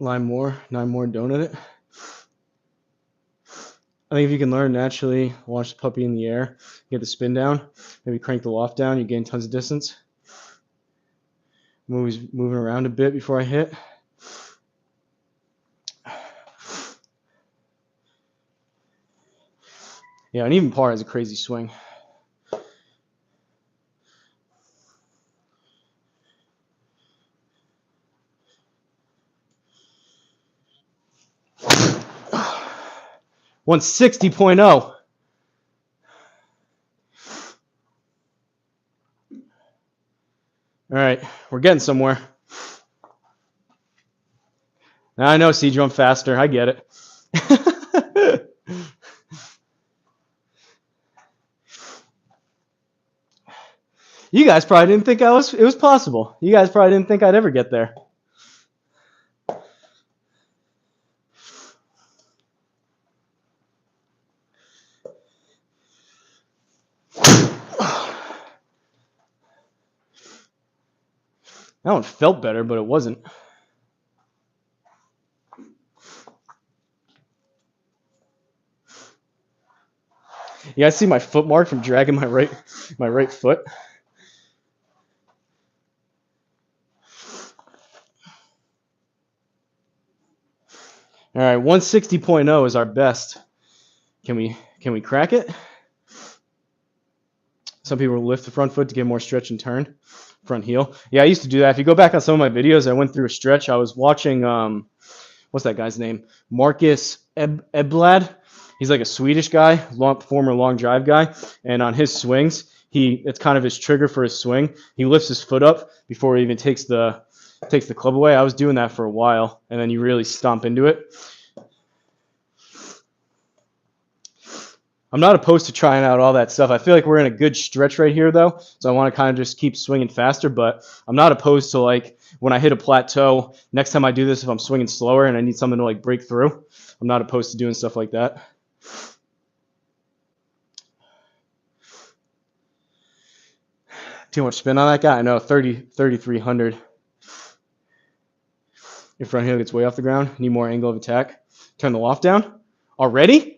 Nine more donut it. I think if you can learn naturally, launch the puppy in the air, get the spin down, maybe crank the loft down, you gain tons of distance. I'm always moving around a bit before I hit. Yeah, and even par has a crazy swing. $160.0. All right, we're getting somewhere. Now I know C-drum faster. I get it. You guys probably didn't think it was possible. You guys probably didn't think I'd ever get there. That one felt better, but it wasn't. You guys see my foot mark from dragging my right foot? All right, 160.0 is our best. Can we crack it? Some people lift the front foot to get more stretch and turn. Front heel. Yeah, I used to do that. If you go back on some of my videos, I went through a stretch. I was watching, what's that guy's name? Marcus Eblad. He's like a Swedish guy, former long drive guy. And on his swings, it's kind of his trigger for his swing. He lifts his foot up before he even takes the club away. I was doing that for a while, and then you really stomp into it. I'm not opposed to trying out all that stuff. I feel like we're in a good stretch right here, though, so I want to kind of just keep swinging faster, but I'm not opposed to, like, when I hit a plateau, next time I do this, if I'm swinging slower and I need something to, like, break through, I'm not opposed to doing stuff like that. Too much spin on that guy? I know, 3,300. Your front heel gets way off the ground. Need more angle of attack. Turn the loft down. Already?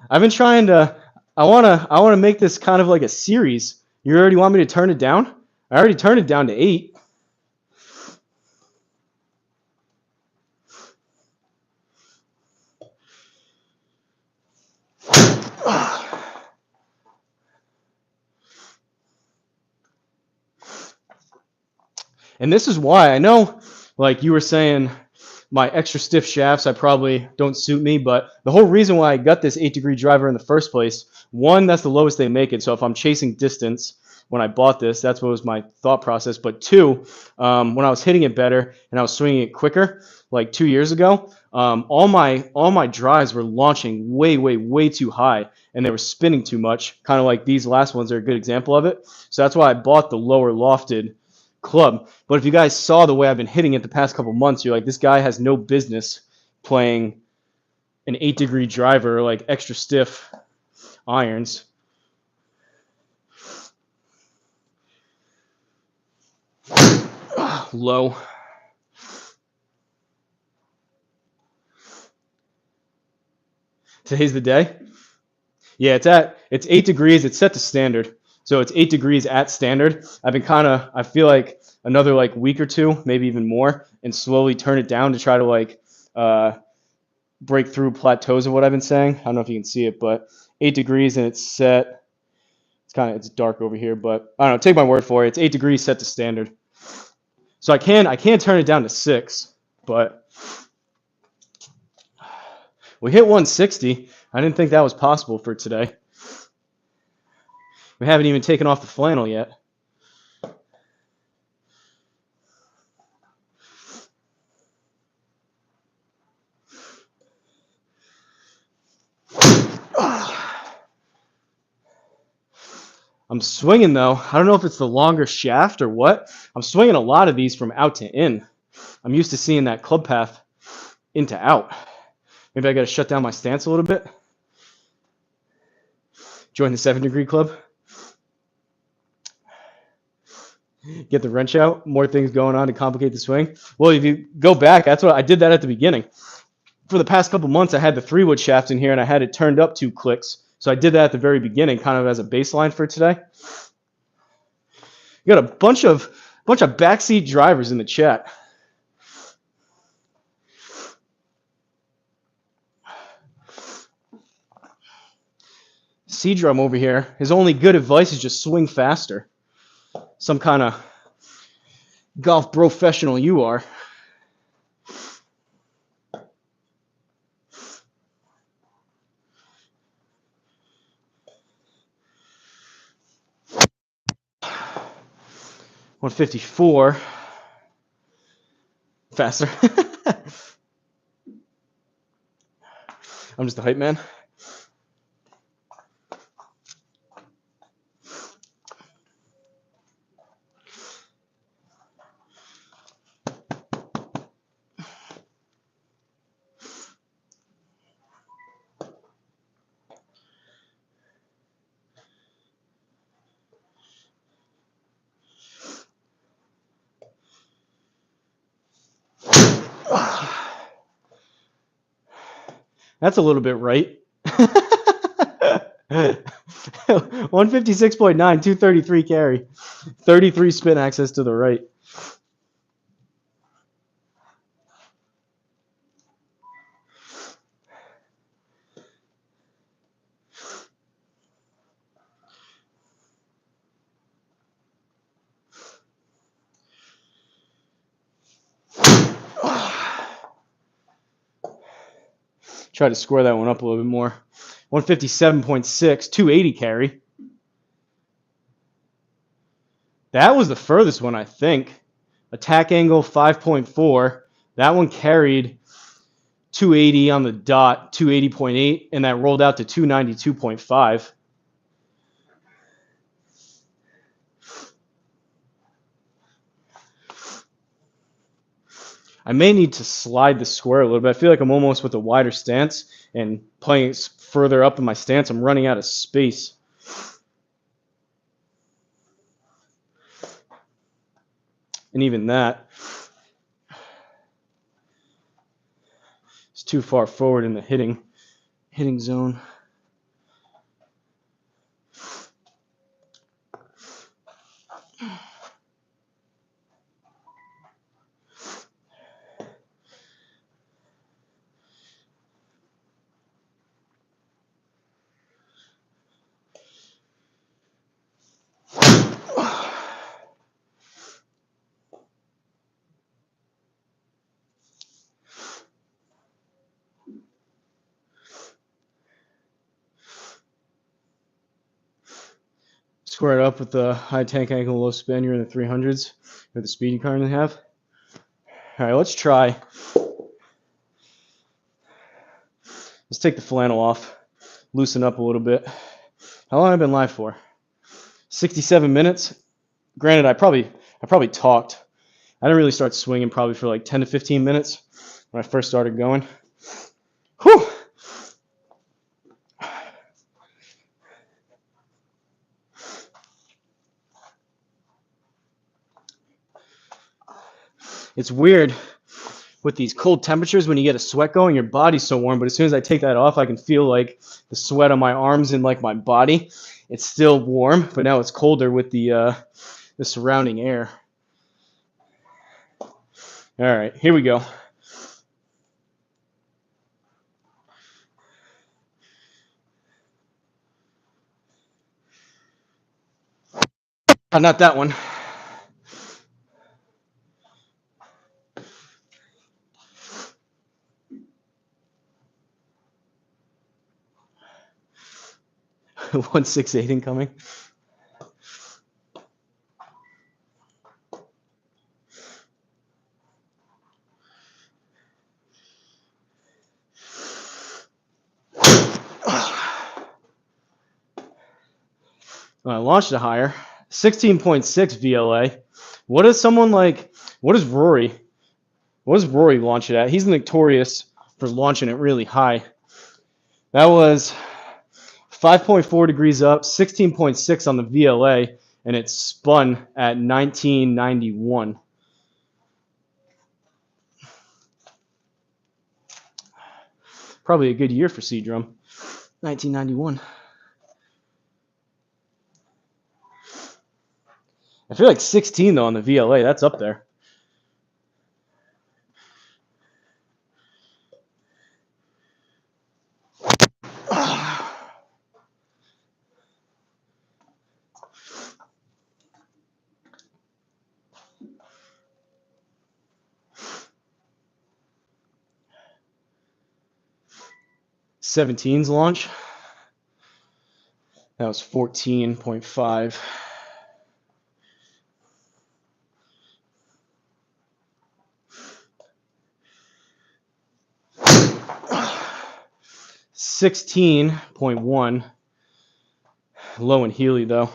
I've been trying to. I wanna make this kind of like a series. You already want me to turn it down? I already turned it down to 8. And this is why I know, like you were saying, my extra stiff shafts I probably don't suit me, but the whole reason why I got this 8-degree driver in the first place, one, that's the lowest they make it, so if I'm chasing distance when I bought this, that's what was my thought process. But two, when I was hitting it better and I was swinging it quicker, like 2 years ago, all my drives were launching way too high, and they were spinning too much, kind of like these last ones are a good example of it. So that's why I bought the lower lofted club. But if you guys saw the way I've been hitting it the past couple months, you're like, this guy has no business playing an 8-degree driver, like extra stiff irons. Low. Today's the day. Yeah, it's 8 degrees. It's set to standard. So it's 8 degrees at standard. I feel like another like week or two, maybe even more, and slowly turn it down to try to like break through plateaus of what I've been saying. I don't know if you can see it, but 8 degrees and it's set. It's dark over here, but I don't know. Take my word for it. It's 8 degrees set to standard. So I can turn it down to 6, but we hit 160. I didn't think that was possible for today. We haven't even taken off the flannel yet. I'm swinging, though. I don't know if it's the longer shaft or what. I'm swinging a lot of these from out to in. I'm used to seeing that club path in to out. Maybe I got to shut down my stance a little bit. Join the 7-degree club. Get the wrench out. More things going on to complicate the swing. Well, if you go back, I did that at the beginning. For the past couple months, I had the 3-wood shaft in here, and I had it turned up 2 clicks. So I did that at the very beginning, kind of as a baseline for today. You got a bunch of backseat drivers in the chat. C-Drum over here, his only good advice is just swing faster. Some kind of golf professional you are. $154. Faster. I'm just a hype man. That's a little bit right. 156.9, 233 carry. 33 spin access to the right. Try to square that one up a little bit more. 157.6, 280 carry. That was the furthest one, I think. Attack angle 5.4. That one carried 280 on the dot, 280.8, and that rolled out to 292.5. I may need to slide the square a little bit. I feel like I'm almost with a wider stance, and playing further up in my stance, I'm running out of space. And even that is too far forward in the hitting zone. Square it up with the high tank angle, low spin. You're in the 300s with the speed you currently have. All right, let's try. Let's take the flannel off, loosen up a little bit. How long have I been live for? 67 minutes. Granted, I probably talked. I didn't really start swinging probably for like 10 to 15 minutes when I first started going. Whew. It's weird with these cold temperatures when you get a sweat going, your body's so warm, but as soon as I take that off, I can feel like the sweat on my arms and like my body. It's still warm, but now it's colder with the surrounding air. All right, here we go. Not that one. One 6-8 incoming. I launched it higher. 16.6 VLA. What does Rory launch it at? He's notorious for launching it really high. That was 5.4 degrees up, 16.6 on the VLA, and it spun at 1991. Probably a good year for Seadrum. 1991. I feel like 16 though on the VLA. That's up there. '17's launch. That was 14.5. $16.1. Low in Healy though.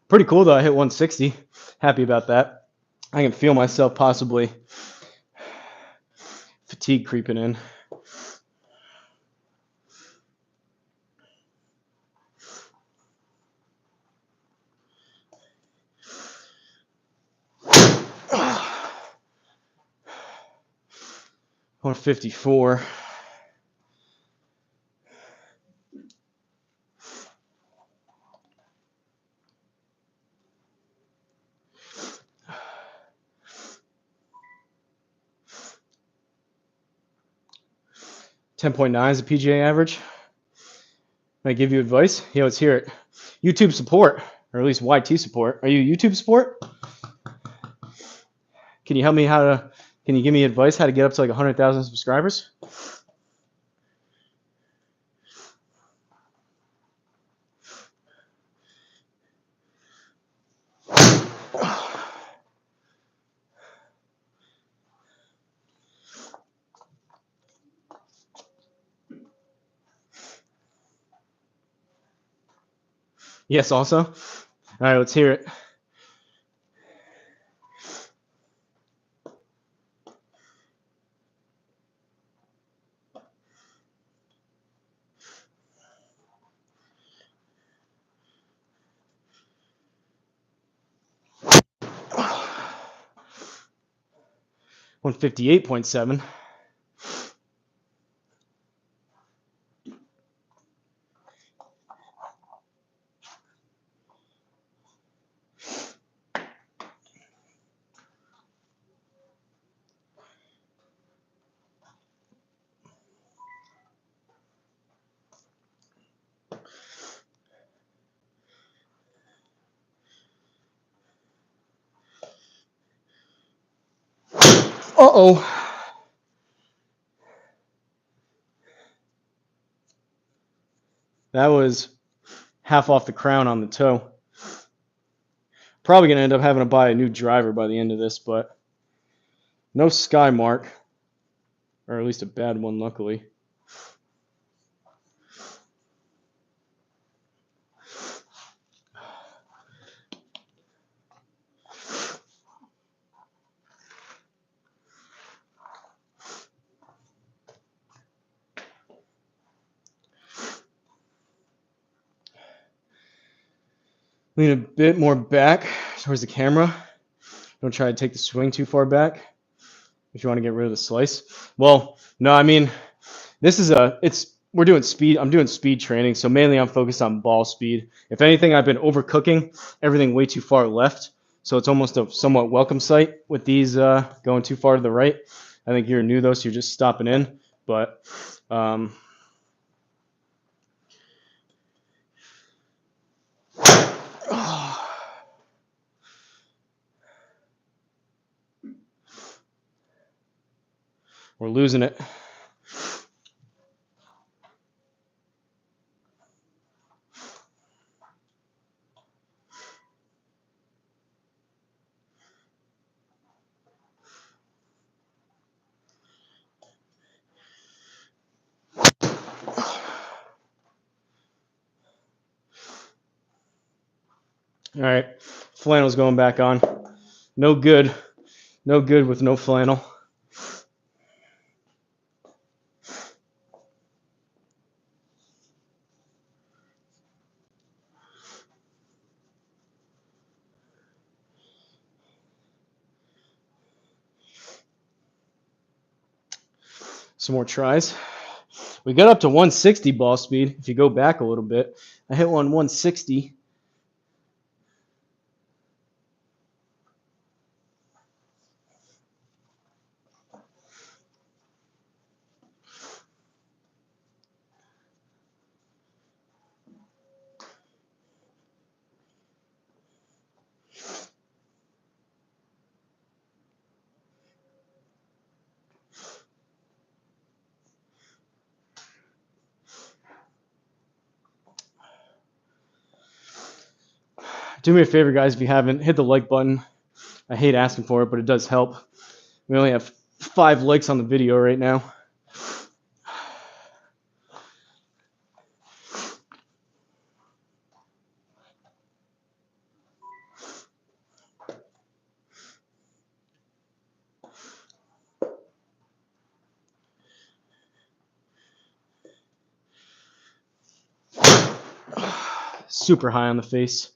Pretty cool though. I hit 160. Happy about that. I can feel myself possibly fatigue creeping in. Or 54. 10.9 is a PGA average. Can I give you advice? Yeah, let's hear it. YouTube support, or at least YT support. Are you YouTube support? Can you help me can you give me advice how to get up to like 100,000 subscribers? Yes, also. All right, let's hear it. $158.7. Uh-oh. That was half off the crown on the toe. Probably going to end up having to buy a new driver by the end of this, but no sky mark, or at least a bad one, luckily. Lean a bit more back towards the camera. Don't try to take the swing too far back if you want to get rid of the slice. Well, no, I mean, this is we're doing speed. I'm doing speed training, so mainly I'm focused on ball speed. If anything, I've been overcooking everything way too far left, so it's almost a somewhat welcome sight with these going too far to the right. I think you're new though, so you're just stopping in, but we're losing it. All right, flannel's going back on. No good. No good with no flannel. Some more tries. We got up to 160 ball speed. If you go back a little bit, I hit one 160. Do me a favor, guys, if you haven't, hit the like button. I hate asking for it, but it does help. We only have 5 likes on the video right now. Super high on the face.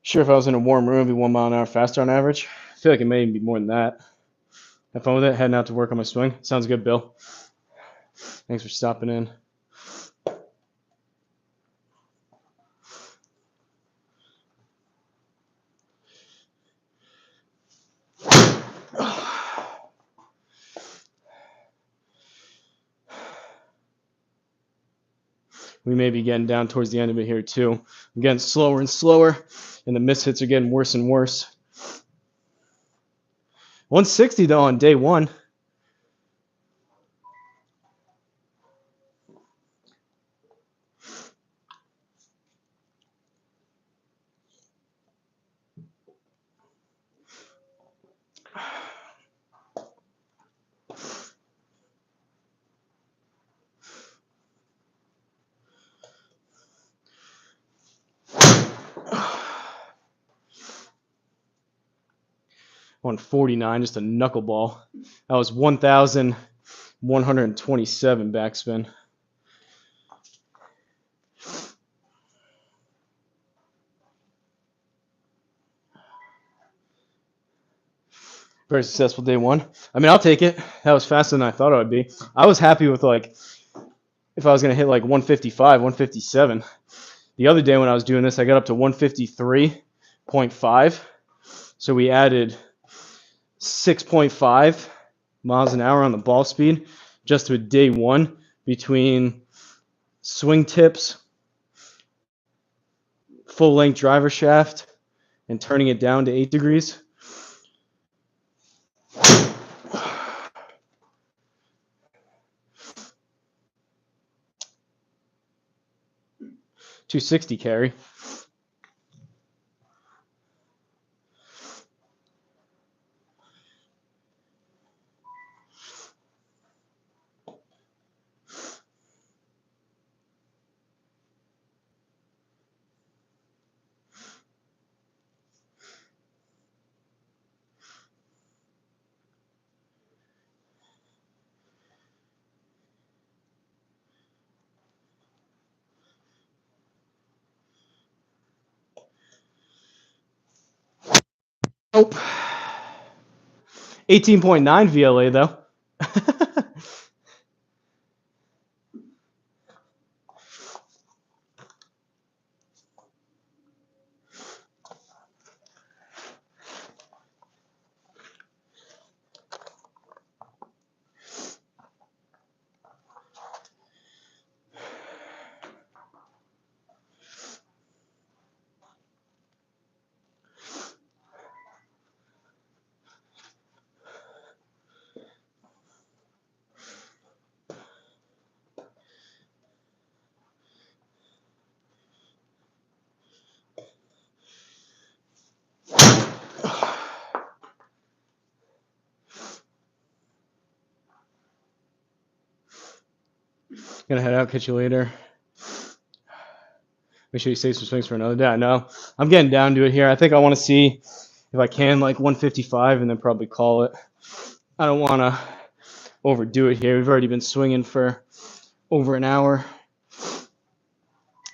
Sure, if I was in a warm room, it'd be 1 mile an hour faster on average. I feel like it may even be more than that. Have fun with it. Heading out to work on my swing. Sounds good, Bill. Thanks for stopping in. We may be getting down towards the end of it here too. I'm getting slower and slower, and the mishits are getting worse and worse. 160 though on day one. On 49, just a knuckleball. That was 1,127 backspin. Very successful day one. I mean, I'll take it. That was faster than I thought it would be. I was happy with like if I was gonna hit like 155, 157. The other day when I was doing this, I got up to 153.5. So we added 6.5 miles an hour on the ball speed just with day one between swing tips, full length driver shaft, and turning it down to 8 degrees. .260 carry. Nope. 18.9 VLA though. Gonna head out, catch you later. Make sure you save some swings for another day. I know. I'm getting down to it here. I think I want to see if I can like 155 and then probably call it. I don't want to overdo it here. We've already been swinging for over an hour.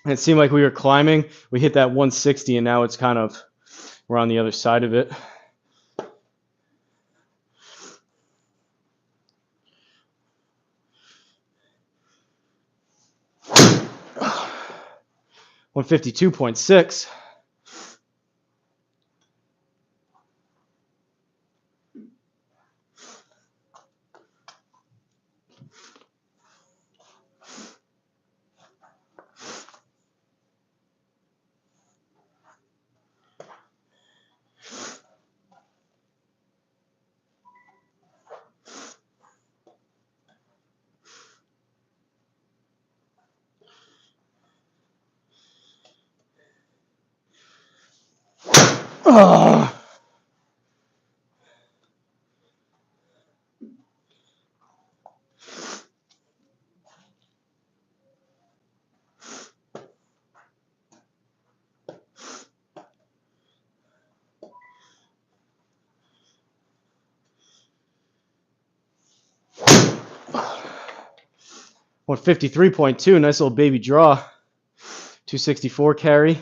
And it seemed like we were climbing. We hit that 160 and now it's kind of, we're on the other side of it. $152.6. Oh. $153.2, nice little baby draw. 264 carry.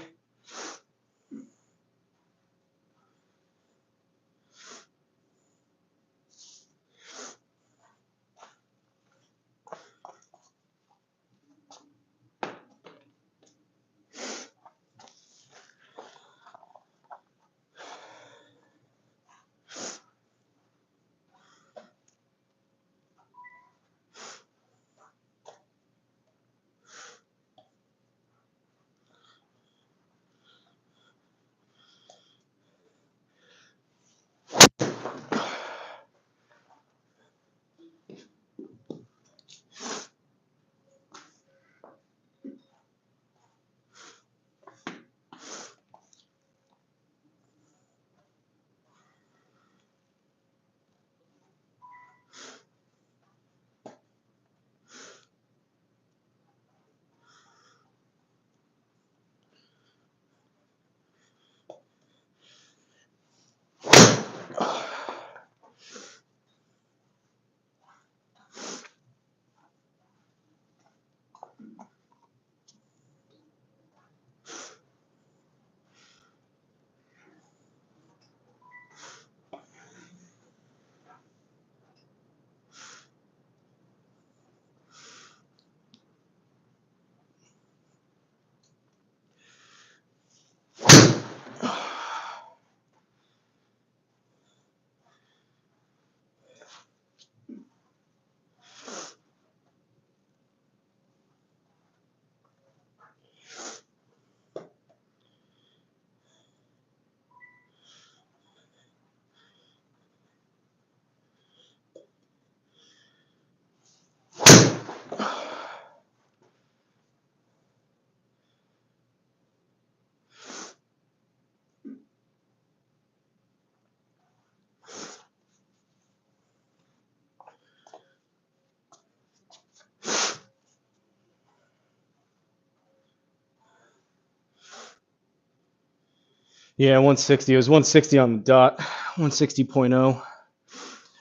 Yeah, 160. It was 160 on the dot. 160.0.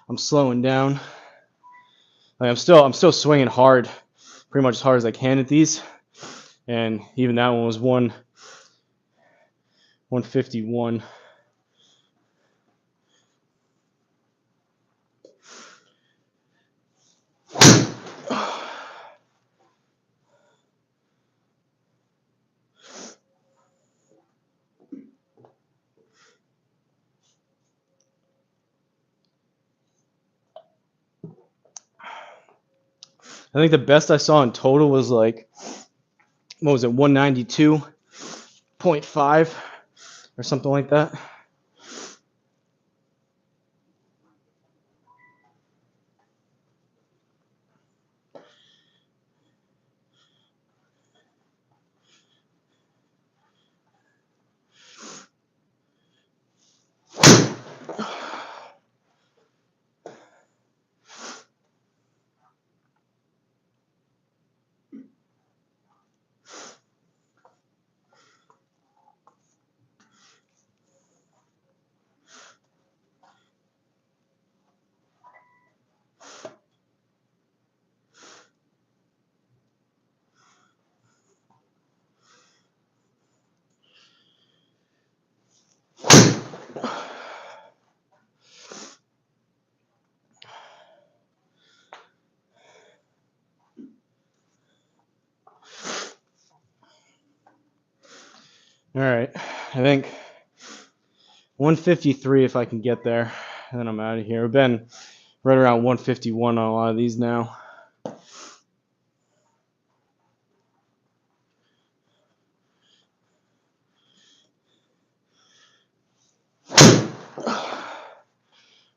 I'm slowing down. Like I'm still swinging hard, pretty much as hard as I can at these. And even that one was 151. I think the best I saw in total was like, what was it, 192.5 or something like that. All right, I think 153 if I can get there, and then I'm out of here. I've been right around 151 on a lot of these now.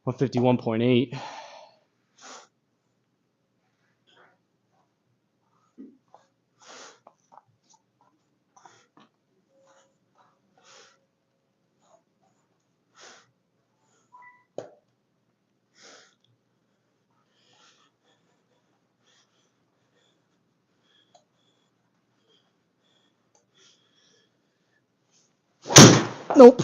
$151.8. Nope.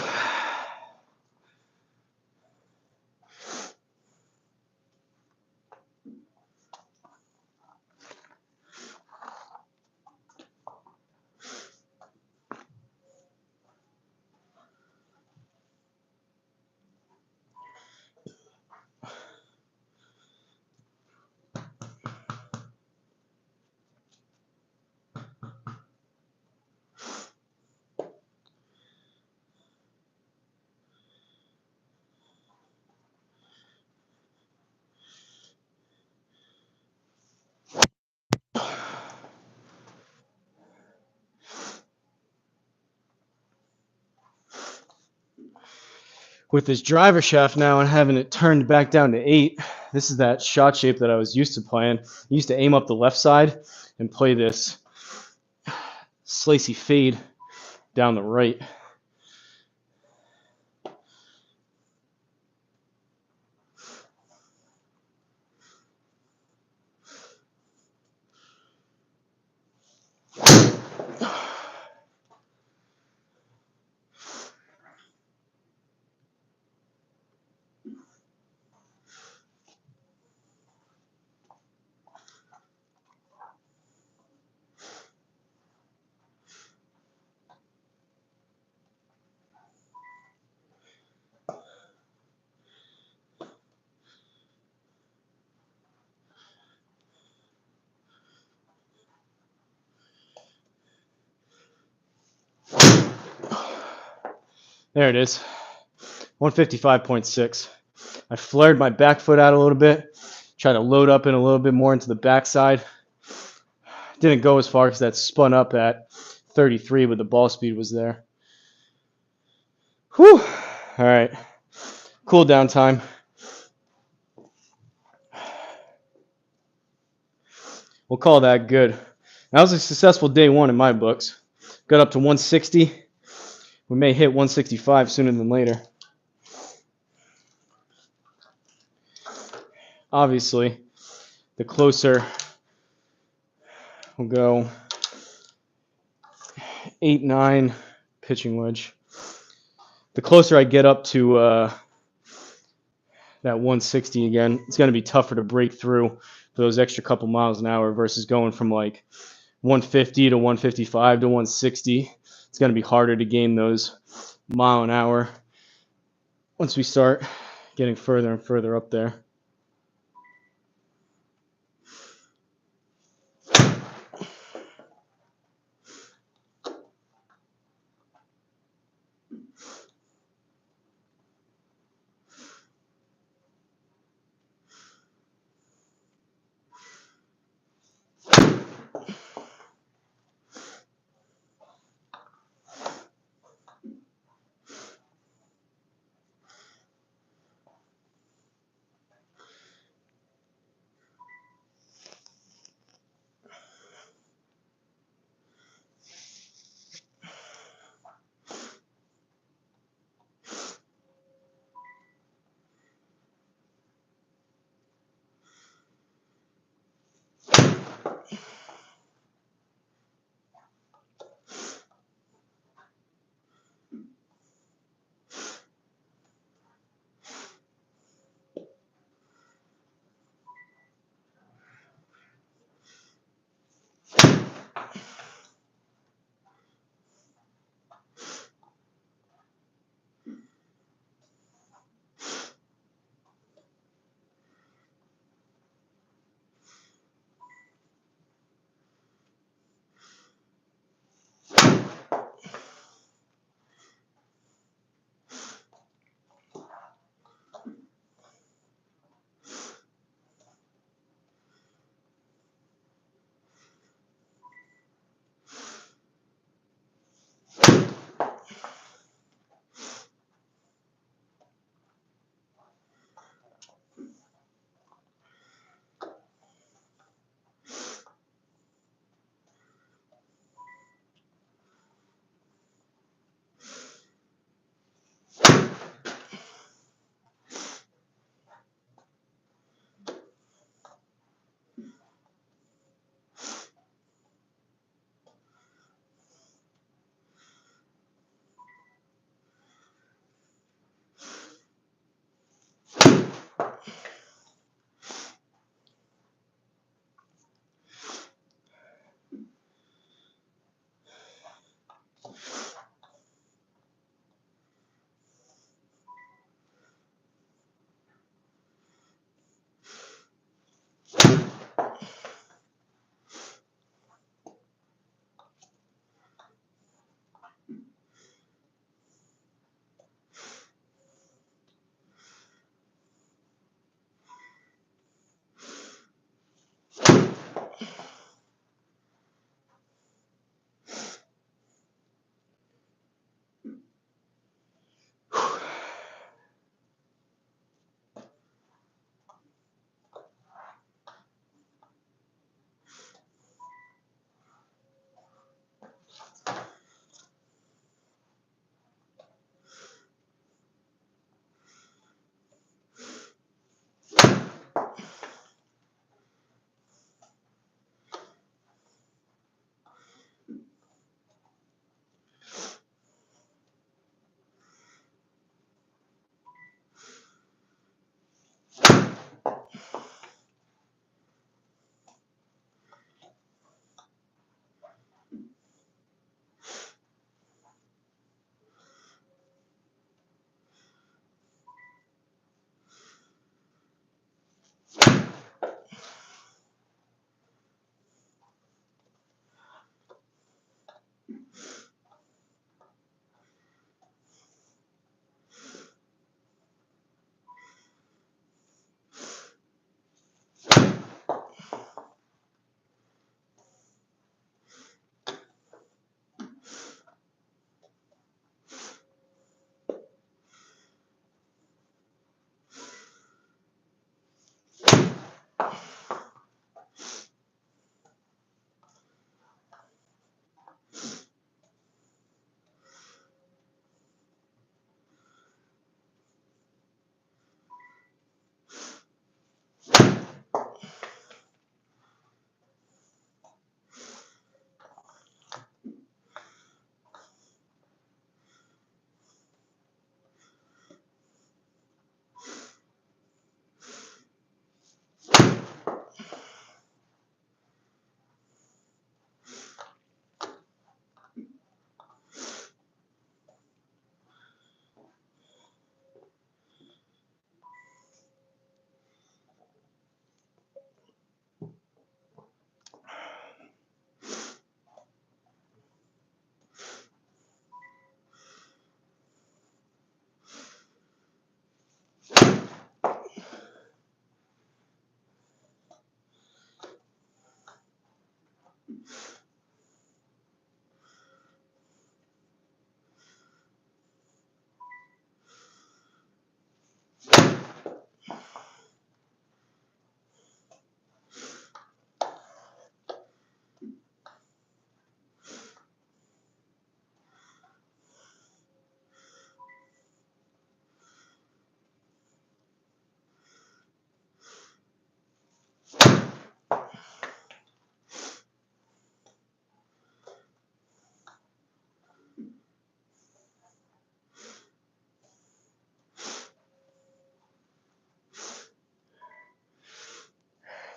With this driver shaft now and having it turned back down to 8, this is that shot shape that I was used to playing. I used to aim up the left side and play this slicey fade down the right. There it is, 155.6. I flared my back foot out a little bit, tried to load up in a little bit more into the backside. Didn't go as far because that spun up at 33, but the ball speed was there. Whew. All right, cool down time. We'll call that good. That was a successful day one in my books. Got up to 160. We may hit 165 sooner than later. Obviously, the closer we'll go 8-9 pitching wedge. the closer I get up to that 160 again, it's going to be tougher to break through for those extra couple miles an hour versus going from like 150 to 155 to 160. It's going to be harder to gain those mile an hour once we start getting further and further up there.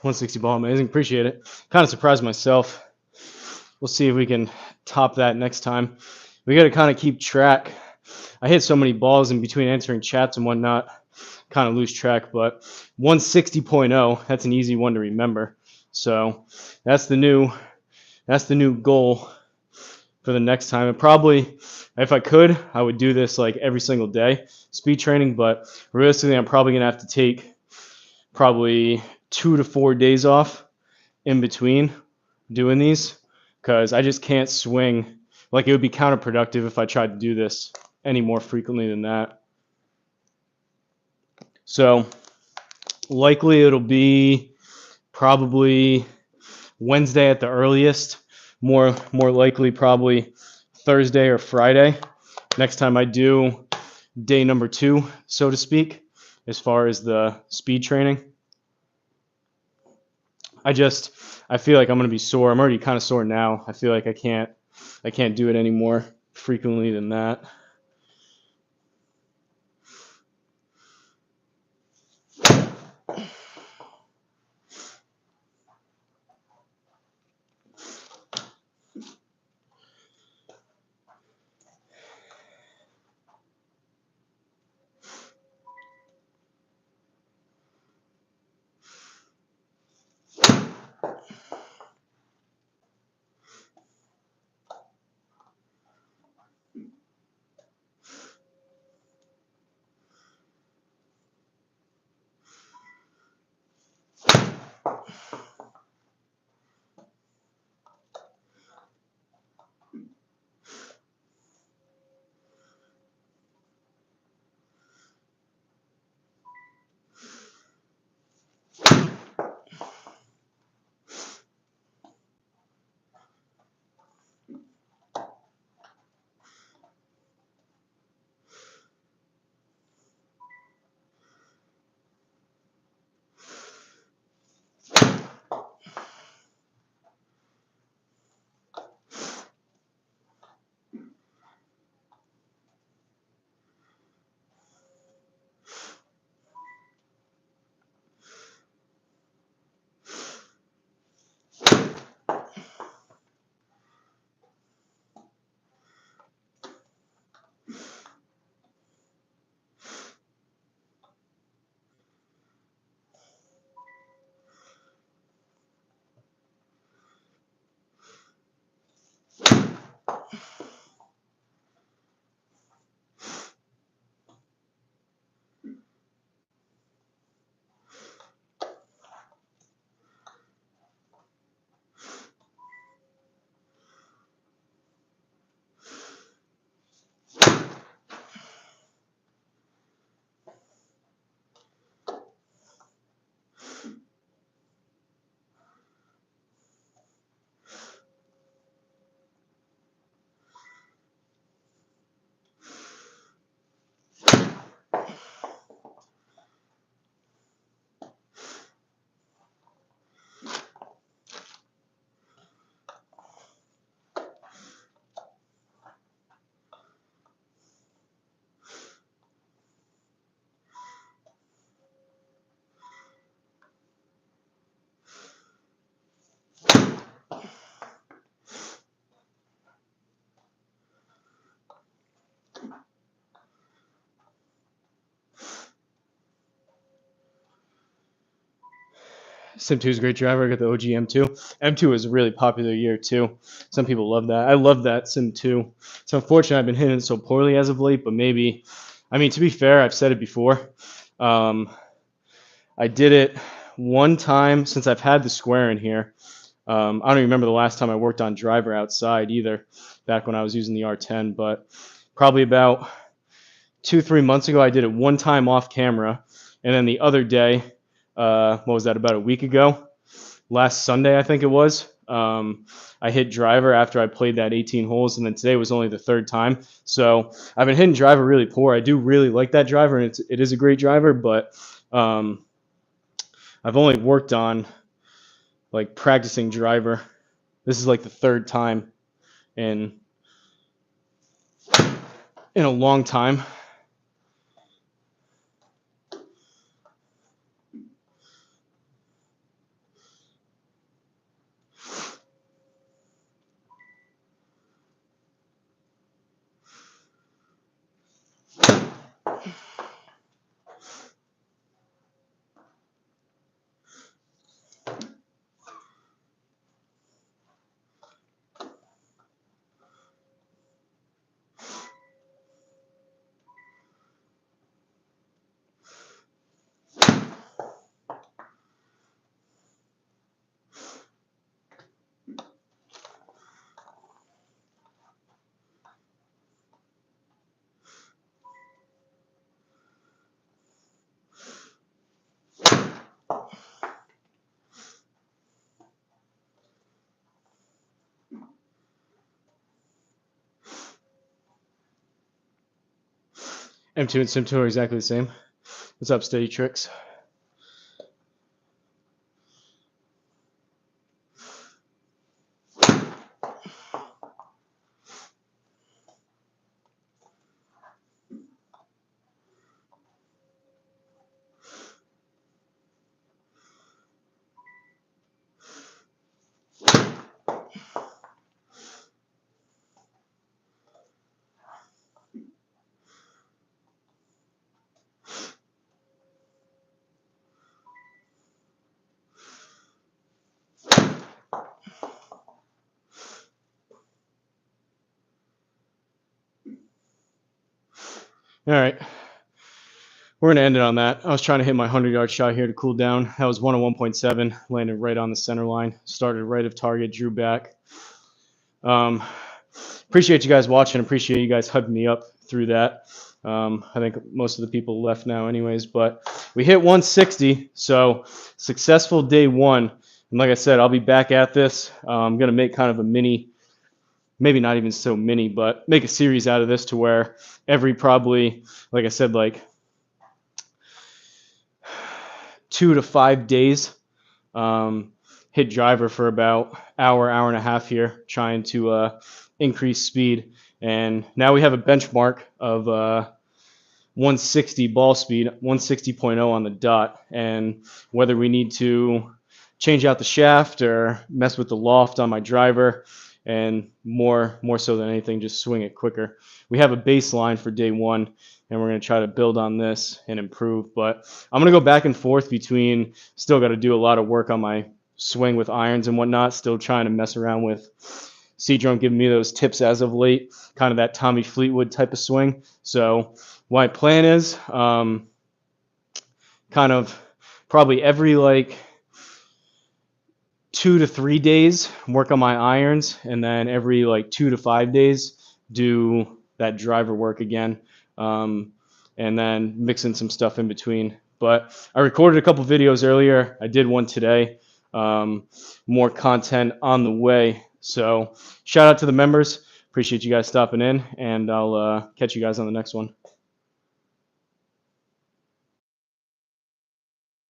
160 ball, amazing. Appreciate it. Kind of surprised myself. We'll see if we can top that next time. We got to kind of keep track. I hit so many balls in between answering chats and whatnot, kind of lose track. But 160.0, that's an easy one to remember. So that's the new goal for the next time. And probably, if I could, I would do this like every single day, speed training. But realistically, I'm probably gonna have to take probably 2 to 4 days off in between doing these because I just can't swing. Like, it would be counterproductive if I tried to do this any more frequently than that. So likely it'll be probably Wednesday at the earliest. More likely probably Thursday or Friday. Next time I do day number 2, so to speak, as far as the speed training. I feel like I'm gonna be sore. I'm already kind of sore now. I feel like I can't do it any more frequently than that. Sim 2 is a great driver. I got the OG M2. M2 is a really popular year too. Some people love that. I love that Sim 2. It's unfortunate I've been hitting it so poorly as of late, but maybe, I mean, to be fair, I've said it before. I did it one time since I've had the square in here. I don't even remember the last time I worked on driver outside either, back when I was using the R10, but probably about 2-3 months ago, I did it one time off camera, and then the other day, what was that, about a week ago? Last Sunday, I think it was. I hit driver after I played that 18 holes, and then today was only the 3rd time. So I've been hitting driver really poor. I do really like that driver, and it is a great driver, but I've only worked on like practicing driver. This is like the 3rd time in a long time. M2 and Sim2 are exactly the same. What's up, Steady Tricks? All right. We're going to end it on that. I was trying to hit my 100-yard shot here to cool down. That was 101.7, landed right on the center line. Started right of target, drew back. Appreciate you guys watching. Appreciate you guys hugging me up through that. I think most of the people left now anyways, but we hit 160, so successful day one. And like I said, I'll be back at this. I'm going to make kind of a mini, maybe not even so mini, but make a series out of this to where every probably, like I said, like 2 to 5 days, hit driver for about hour and a half here, trying to increase speed. And now we have a benchmark of 160 ball speed, 160.0 on the dot. And whether we need to change out the shaft or mess with the loft on my driver, and more so than anything, just swing it quicker. We have a baseline for day one, and we're going to try to build on this and improve. But I'm going to go back and forth between, still got to do a lot of work on my swing with irons and whatnot, still trying to mess around with C-Drone giving me those tips as of late, kind of that Tommy Fleetwood type of swing. So my plan is kind of probably every like 2 to 3 days work on my irons, and then every like 2 to 5 days do that driver work again, and then mix in some stuff in between. But I recorded a couple videos earlier. I did one today. More content on the way. So shout out to the members. Appreciate you guys stopping in, and I'll catch you guys on the next one.